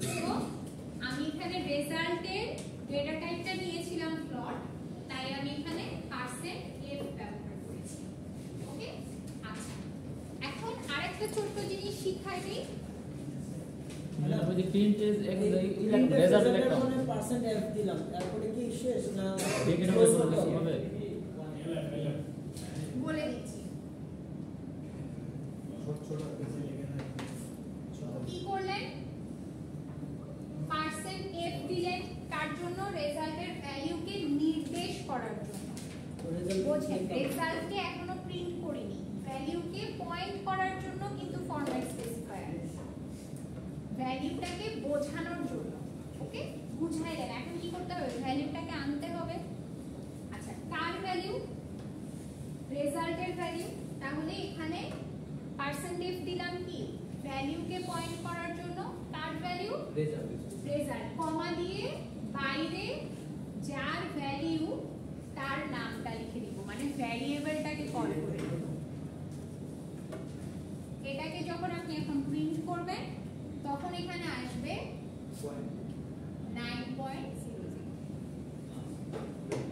তো আমি এখানে রেজাল্টের ডেটা টাইপটা নিয়েছিলাম ফ্লোট, তাই আমি এখানে %f ব্যবহার করেছি। ওকে, আচ্ছা এখন আরেকটা ছোট্ট জিনিস শিখাই দিই। মানে ওই যে প্রিন্টেজ এক রেজাল্ট রেজাল্ট একটা %f দিলাম, তারপরে কি শেষ না দেখে নেবো হবে। বলে দিচ্ছি কি করলেন। %f দিলেন কার জন্য? রেজাল্টের ভ্যালুকে নির্দেশ করার জন্য। বোঝেন, রেজাল্টকে এখনো প্রিন্ট করিনি, ভ্যালুকে পয়েন্ট করার জন্য কিন্তু ফরম্যাট স্পেসিফায়ার, ভ্যালুটাকে বোঝানোর জন্য। ওকে, বুঝাইলেন। এখন কি করতে হবে? ভ্যালুটাকে আনতে হবে। আচ্ছা, কার ভ্যালু? রেজাল্টের ভ্যালু। তাহলে এখানে %f দিলাম কি ভ্যালুকে পয়েন্ট করার জন্য, কার ভ্যালু? রেজাল্ট, কমা দিয়ে বাইরে যার ভ্যালু তার নামটা লিখে দিব, মানে ভ্যারিয়েবলটাকে কল করে দেব। এটাকে যখন আপনি এখন প্রিন্ট করবেন তখন এখানে আসবে 9.00।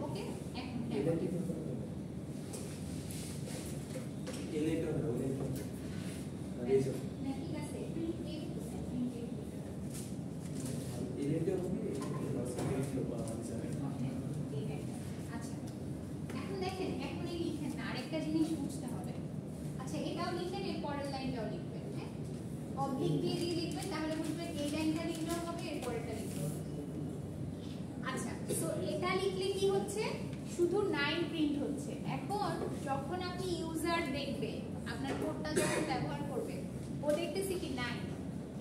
ওকে, এখন এটা কি এলেটা হবে ওলেটা না ঠিক আছে, প্রিন্ট টেক এলেটা হবে পার্সেন্টেজ বা হিসাবে। আচ্ছা, এখন দেখেন, এখনই লিখেন না, আরেকটা জিনিস বুঝতে হবে। আচ্ছা, এটাও লিখেন, এর পরের লাইনটাও লিখবেন। হ্যাঁ, অবলিক দিয়ে দিয়ে লিখবেন, তাহলে বুঝবেন এই লাইনটা লিখলেও হবে, এর পরেরটা লিখলেও হবে। আচ্ছা, সো এটা লিখলে কি হচ্ছে? শুধু 9 প্রিন্ট হচ্ছে। এখন যখন আপনি ইউজার দেখবে, আপনার কোডটা যখন ব্যবহার করবে, ও দেখতেছে কি 9,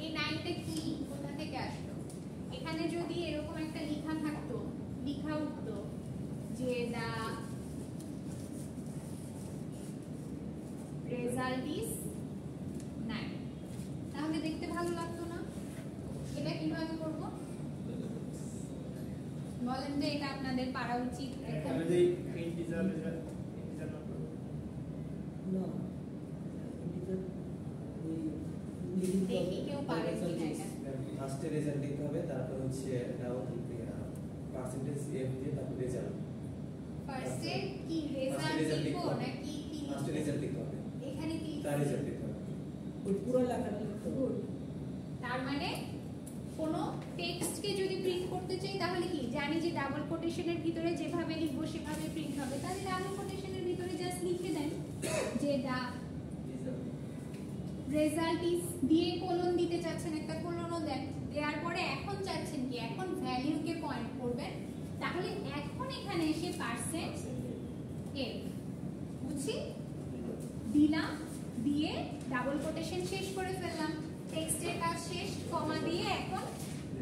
এই 9টা কি, কোথা থেকে আসলো? এখানে যদি এরকম একটা লেখা থাকতো, লেখা উঠতো যে দা রেজাল্ট ইজ 9, তাহলে দেখতে ভালো লাগতো না? এটা কিভাবে করব বলেন, যে এটা আপনাদের পারা উচিত। দেখি কেউ পারে কিনা এটা। ফার্স্টে রেজাল্ট লিখতে হবে, তারপর হচ্ছে পার্সেন্টেজ এফ দিয়ে তারপর রেজাল্ট। ফার্স্টে কি রেজাল্ট লিখবো নাকি কি? ফার্স্টে রেজাল্ট লিখতে হবে, এখানে কি তার রেজাল্ট লিখতে হবে। ওই পুরো লেখাটা লিখতে হবে। গুড। তার মানে কোনো টেক্সটকে যদি প্রিন্ট করতে চাই তাহলে কি জানি যে ডাবল কোটেশনের ভিতরে যেভাবে লিখবো সেভাবে প্রিন্ট হবে, তাহলে ডাবল কোটেশনের ভিতরে জাস্ট লিখে দেন যে দা রেজাল্ট ইজ দিয়ে কোলন দিতে চাচ্ছেন, একটা কোলনও দেন, দেওয়ার পরে এখন চাচ্ছেন কি এখন ভ্যালুকে পয়েন্ট করবেন, তাহলে এখন এখানে এসে পার্সেন্ট এফ বুঝছি দিলাম, দিয়ে ডাবল কোটেশন শেষ করে ফেললাম, টেক্সটের কাজ শেষ, কমা দিয়ে এখন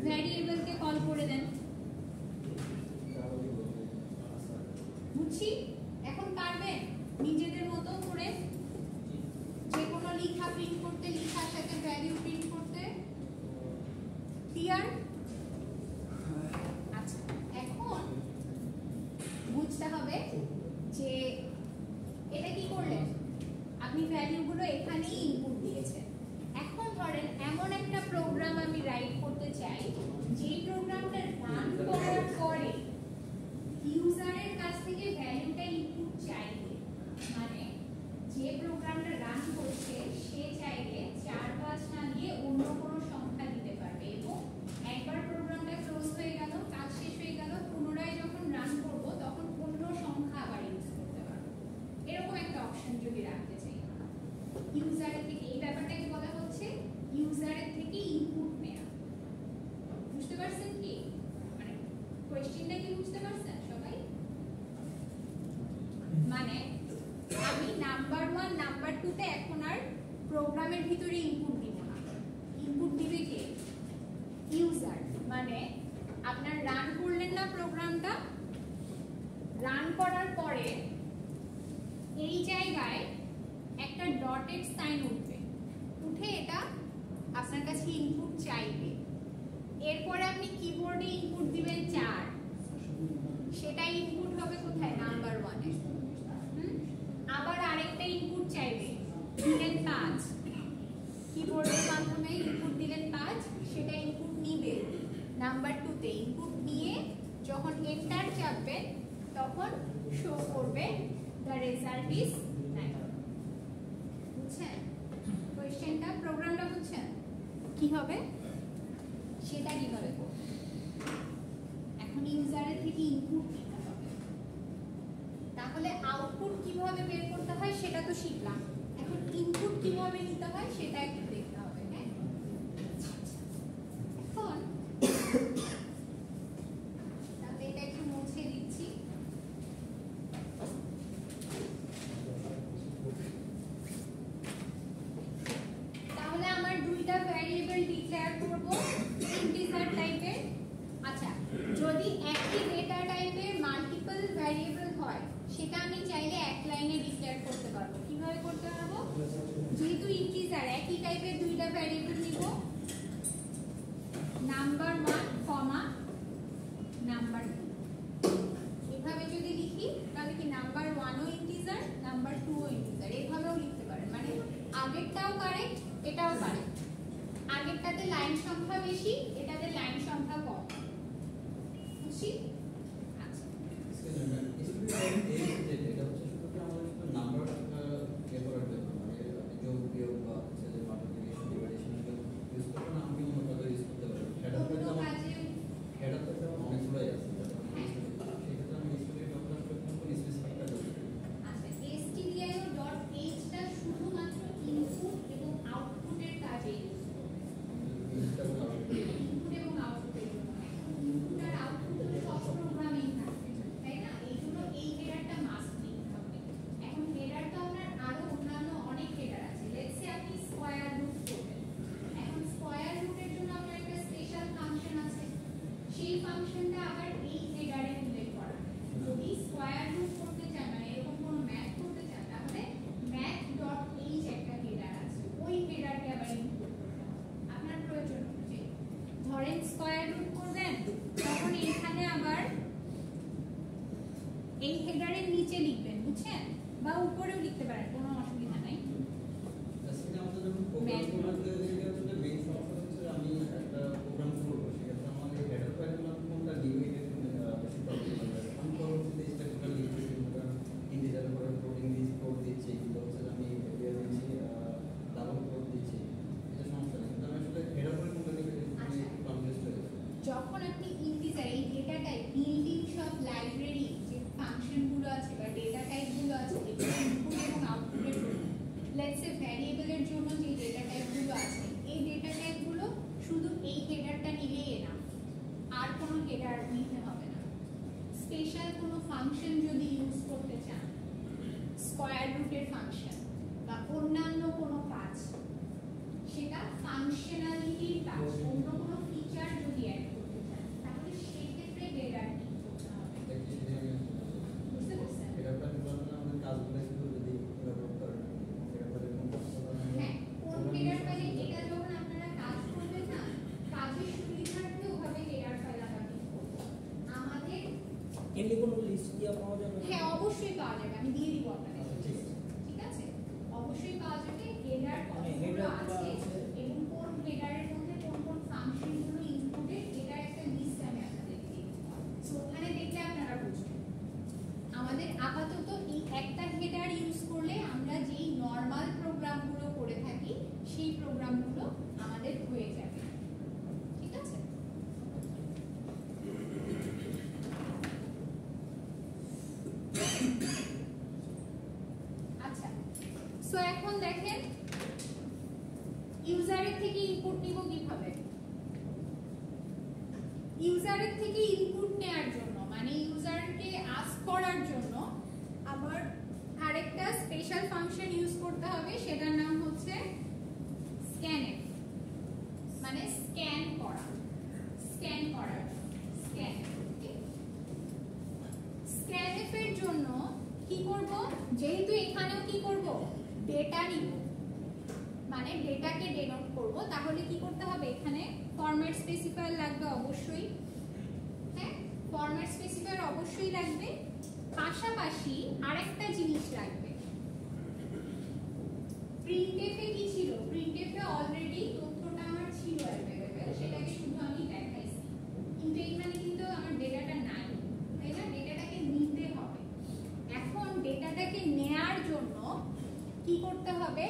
ভ্যারিয়েবলকে কল করে দেন। বুঝছি এখন পারবেন নিজেদের মতো করে যে কোনো লেখা প্রিন্ট করতে, লেখার সাথে ভ্যালু প্রিন্ট করতে, ক্লিয়ার? আচ্ছা এখন বুঝতে হবে যে এটা কি করলেন, আপনি ভ্যালুগুলো এখানেই ইনপুট দিয়েছেন। এখন ধরেন এমন একটা প্রোগ্রাম আমি রাইট করতে চাই যেই প্রোগ্রামটা রান করার পরে ইউজারের কাছ থেকে ভ্যালুটা ইনপুট চাইবে, মানে যে প্রোগ্রামটা রান করছে সে চাইলে 4-5 না দিয়ে অন্য কোনো সংখ্যা দিতে পারবে, এবং একবার প্রোগ্রামটা ক্লোজ হয়ে গেল, কাজ শেষ হয়ে গেল, পুনরায় যখন রান করব তখন অন্য সংখ্যা আবার ইউজ করতে পারবো। এরকম একটা অপশন যদি রাখতে চাই ইউজারের থেকে, এই ব্যাপারটাকে বলা হচ্ছে ইউজারের থেকে ইনপুট নেওয়া। বুঝতে পারছেন কি, মানে কোয়েশ্চেনটা কি বুঝতে পারছেন সবাই? মানে আমি নাম্বার 1 নাম্বার 2 তে এখন আর প্রোগ্রামের ভিতরে ইনপুট দিব না, ইনপুট দিবে কে? ইউজার। মানে আপনার রান করলেন না প্রোগ্রামটা, রান করার পরে এই জায়গায় একটা ডটেড সাইন উঠবে, উঠে এটা আপনার কাছে ইনপুট চাইবে, এরপরে আপনি কিবোর্ডে ইনপুট দিবেন 4, সেটা ইনপুট হবে কোথায়? নাম্বার 1 এ। আবার আরেকটা ইনপুট চাইবে, দিলেন 5, কিবোর্ডের মাধ্যমে ইনপুট দিলেন 5, সেটা ইনপুট নিবে নাম্বার 2 তে, ইনপুট নিয়ে যখন এন্টার চাপবেন তখন শো করবে দ্য রেজাল্ট ইজ 9। বুঝছেন কোশ্চেনটা, প্রোগ্রামটা বুঝছেন কি হবে সেটা কিভাবে করবে? এখন ইউজারের থেকে ইনপুট নিতে হবে, তাহলে আউটপুট কিভাবে বের করতে হয় সেটা তো শিখলাম, এখন ইনপুট কিভাবে নিতে হয় সেটা একটু দেখতে হবে। হ্যাঁ এখন তাহলে এটা একটু মুছে দিচ্ছি। তাহলে আমার দুইটা ভ্যারিয়েবল ডিক্লেয়ার করব ইন্টিজার টাইপের। আচ্ছা যদি একই ডেটা টাইপের মাল্টিপল ভ্যারিয়েবল হয় সেটা আমি চাইলে এক লাইনে ডিক্লেয়ার করতে পারবো। কিভাবে করতে পারবো? যেহেতু ইন্টিজার একই টাইপের দুইটা ভ্যারিয়েবল নিব, নাম্বার 1 কমা নাম্বার 2, এভাবে যদি লিখি তাহলে কি নাম্বার 1 ও ইন্টিজার, নাম্বার 2 ও ইন্টিজার, এভাবেও লিখতে পারেন। মানে আগেরটাও কারেক্ট, এটাও কারেক্ট, আগেরটাতে লাইন সংখ্যা বেশি, এটাতে লাইন সংখ্যা কম। বুঝছি? আচ্ছা ফাংশনটা আবার এই হেডারে উল্লেখ করা। যদি স্কয়ার রুট করতে চান মানে এরকম কোনো ম্যাথ করতে চান তাহলে math.h একটা হেডার আছে, ওই হেডারকে আবার ইনপুট করতে হবে আপনার প্রয়োজন অনুযায়ী। ধরেন স্কয়ার রুট করবেন তখন এখানে আবার এই হেডারের নিচে লিখবেন, বুঝছেন, বা উপরেও লিখতে পারেন, কোনো অসুবিধা নাই। আমি একটা প্রোগ্রাম করব, সেক্ষেত্রে আমাদের হেডার ফাইলের মাধ্যমে আমরা ডিভাইডেড বেশি প্রবলেম হবে। আমি পরবর্তীতে স্ট্রাকচার লিখতেছি, ইন্টিজারের পরে ফ্লোটিং দিচ্ছি, কোড দিচ্ছি, কিন্তু হচ্ছে আমি ভেরিয়েবল দিচ্ছি, ডাবল কোড দিচ্ছি, এটা সমস্যা নেই। কিন্তু আমি আসলে হেডার ফাইল কোনটা দিলে কনফিউজ হয়ে যাবে। যখন আপনি ইন্টিজার এই ডেটা টাইপ বিল্ডিং সব লাইব্রেরি যে ফাংশনগুলো আছে বা ডেটা টাইপগুলো আছে এগুলো ইনপুট এবং আউটপুটের জন্য, লেটস সে ভ্যারিয়েবলের জন্য যে ডেটা এমনি কোনো লিস্ট কি পাওয়া যাবে? হ্যাঁ অবশ্যই পাওয়া যাবে, আমি দিয়ে দিব আপনাদের। ঠিক আছে। ঠিক আছে, অবশ্যই পাওয়া যাবে। হেডার মানে কতগুলো header আছে আছে। এবং কোন হেডারের মধ্যে কোন কোন ফাংশনগুলো ইনক্লুডেড, এটার একটা লিস্ট আমি আপনাদেরকে দিয়ে দিব। সো ওখানে দেখলে আপনারা বুঝবেন। আমাদের আপাতত এই একটা হেডার ইউজ করলে আমরা যেই নরমাল প্রোগ্রামগুলো করে থাকি সেই প্রোগ্রামগুলো আমাদের হয়ে যাবে। ঠিক আছে, আচ্ছা। সো এখন দেখেন ইউজারের থেকে ইনপুট নিব কিভাবে। ইউজারের থেকে ইনপুট নেওয়ার জন্য মানে ইউজারকে আস্ক করার জন্য আবার আরেকটা স্পেশাল ফাংশন ইউজ করতে হবে, সেটার নাম হচ্ছে স্ক্যানএফ, মানে স্ক্যান করা, স্ক্যান করার স্ক্যানএফ। স্ক্যানএফ এর জন্য কি করব, যেহেতু এখানেও কি করব ডেটা নিব, মানে ডেটাকে ডেনোট করব, তাহলে কি করতে হবে এখানে ফরম্যাট স্পেসিফায়ার লাগবে অবশ্যই। হ্যাঁ, ফরম্যাট স্পেসিফায়ার অবশ্যই লাগবে, পাশাপাশি আরেকটা জিনিস লাগবে। প্রিন্টএফ এ কি ছিল, প্রিন্টএফ এ অলরেডি তথ্যটা আমার ছিল अवेलेबल, সেটাকে শুধু আমি দেখাইছি, কিন্তু এখানে কিন্তু আমার ডেটাটা নাই, তাই না? ডেটাটাকে নিতে হবে। এখন ডেটাটাকে নেয়ার জন্য কি করতে হবে,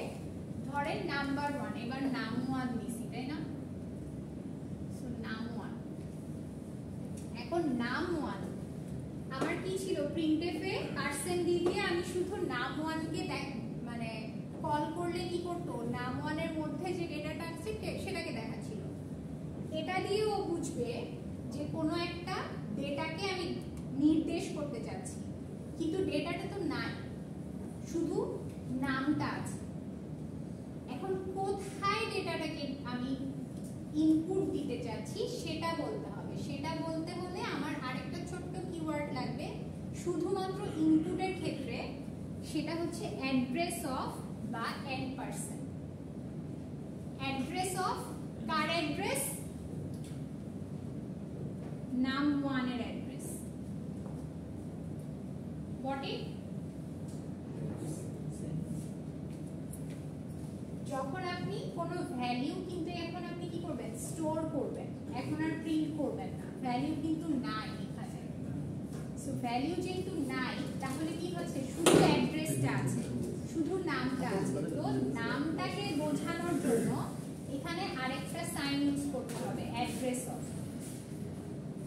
ধরেন নাম্বার 1, এবার নাম 1 দিছি, তাই না? সো নাম 1, এখন নাম 1 আমার কি ছিল, প্রিন্টএফ এ %d দিয়ে আমি শুধু নাম 1 কে মানে কল করলে কি করতো, নাম 1 এর মধ্যে যে ডেটাটা আছে সেটাকে দেখাচ্ছিল। এটা দিয়ে ও বুঝবে যে কোনো একটা ডেটাকে আমি নির্দেশ করতে চাচ্ছি, কিন্তু ডেটাটা তো নাই, শুধু নামটা আছে। এখন কোথায় ডেটাটাকে আমি ইনপুট দিতে চাচ্ছি সেটা বলতে হবে। সেটা বলতে হলে আমার আরেকটা ছোট্ট কিওয়ার্ড লাগবে শুধুমাত্র ইনপুটের ক্ষেত্রে, সেটা হচ্ছে অ্যাড্রেস অফ বা %। অ্যাড্রেস অফ কার অ্যাড্রেস, নাম 1 এর অ্যাড্রেস। Got it? যখন আপনি কোনো ভ্যালু, কিন্তু এখন আপনি কি করবেন, স্টোর করবেন, এখন আর প্রিন্ট করবেন না, ভ্যালু কিন্তু নাই এখানে। সো ভ্যালু যেহেতু নাই, তাহলে কি হচ্ছে, শুধু অ্যাড্রেসটা আছে, শুধু নামটা আছে। তো নামটাকে বোঝানোর জন্য এখানে আরেকটা সাইন ইউজ করতে হবে, অ্যাড্রেস অফ।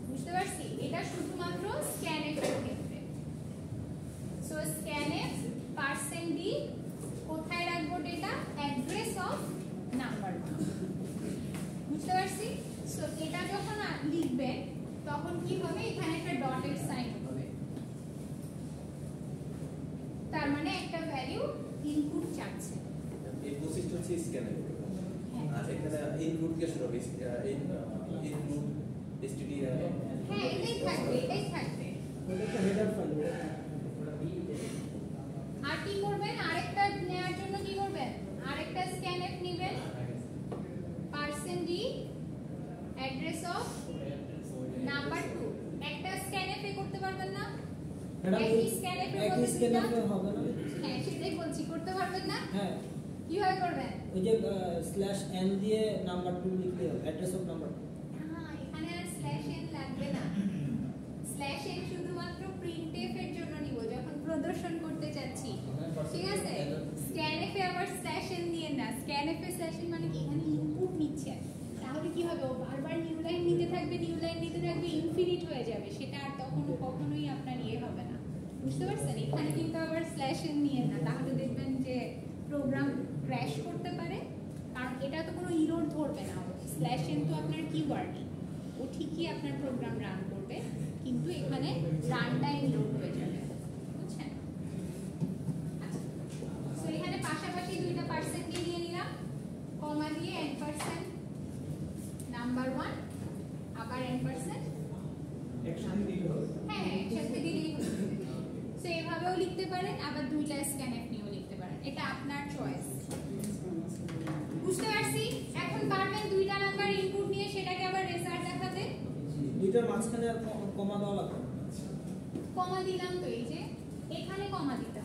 বুঝতে পারছি? এটা শুধুমাত্র স্ক্যানএফ এর ক্ষেত্রে। সো স্ক্যানএফ %d, কোথায় রাখবো ডেটা, অ্যাড্রেস অফ নাম্বার 1। বুঝতে পারছি? সো এটা যখন লিখবেন তখন কি হবে, এখানে একটা ডটেড সাইন হবে, তার মানে একটা ভ্যালু ইনপুট চাচ্ছে। এই প্রসেসটা হচ্ছে স্ক্যানার। আর এখানে ইনপুট কে শুরু হবে, ইনপুট std হ্যাঁ এটাই থাকবে, এটাই থাকবে। ওটা একটা হেডার ফাইল। আর কি করবেন, আরেকটা নেওয়ার জন্য কি করবেন, আরেকটা স্ক্যানএফ নেবেন, %d অ্যাড্রেস অফ নাম্বার 2। একটা স্ক্যানএফ এ করতে পারবেন না, একই স্ক্যানএফ এর একই মধ্যে স্ক্যানএফ হবে না? হ্যাঁ সেটাই বলছি, করতে পারবেন না। হ্যাঁ, কিভাবে করবেন, ওই যে /n দিয়ে নাম্বার 2 লিখলে হবে, অ্যাড্রেস অফ নাম্বার 2। হ্যাঁ এখানে আর /n লাগবে না, /n শুধুমাত্র প্রিন্টএফ এর জন্য নিব যখন প্রদর্শন করতে যাচ্ছি, ঠিক আছে? স্ক্যানএফ এ আবার /n নিয়ে না, স্ক্যানএফ এ /n মানে কি, এখানে ইনপুট নিচ্ছে, তাহলে কি হবে, ও বারবার নিউ লাইন নিতে থাকবে, নিউ লাইন নিতে থাকবে, ইনফিনিট হয়ে যাবে, সেটা আর কখনোই আপনার ইয়ে হবে না। বুঝতে পারছেন? এখানে কিন্তু আবার /n নিয়ে না, তাহলে দেখবেন যে প্রোগ্রাম ক্র্যাশ করতে পারে, কারণ এটা তো কোনো ইরর ধরবে না। /n তো আপনার কিওয়ার্ডই, ও ঠিকই আপনার প্রোগ্রাম রান করবে, কিন্তু এখানে রান টাইম ইরর হয়ে যাবে। বুঝছেন? আচ্ছা, সো এখানে পাশাপাশি দুইটা % নিয়ে নিলাম, কমা দিয়ে n% নাম্বার 1 আবার n%। একসাথে দিতে হবে। হ্যাঁ একসাথে দিলেই হচ্ছে। সো এভাবেও লিখতে পারেন, আবার দুইটা স্ক্যানএফ নিয়েও লিখতে পারেন, এটা আপনার চয়েস। বুঝতে পারছি? এখন পারবেন দুইটা নাম্বার ইনপুট নিয়ে সেটাকে আবার রেজাল্ট দেখাতে। দুইটার মাঝখানে আর কমা দেওয়া লাগবে না। কমা দিলাম তো এই যে এখানে কমা দিতে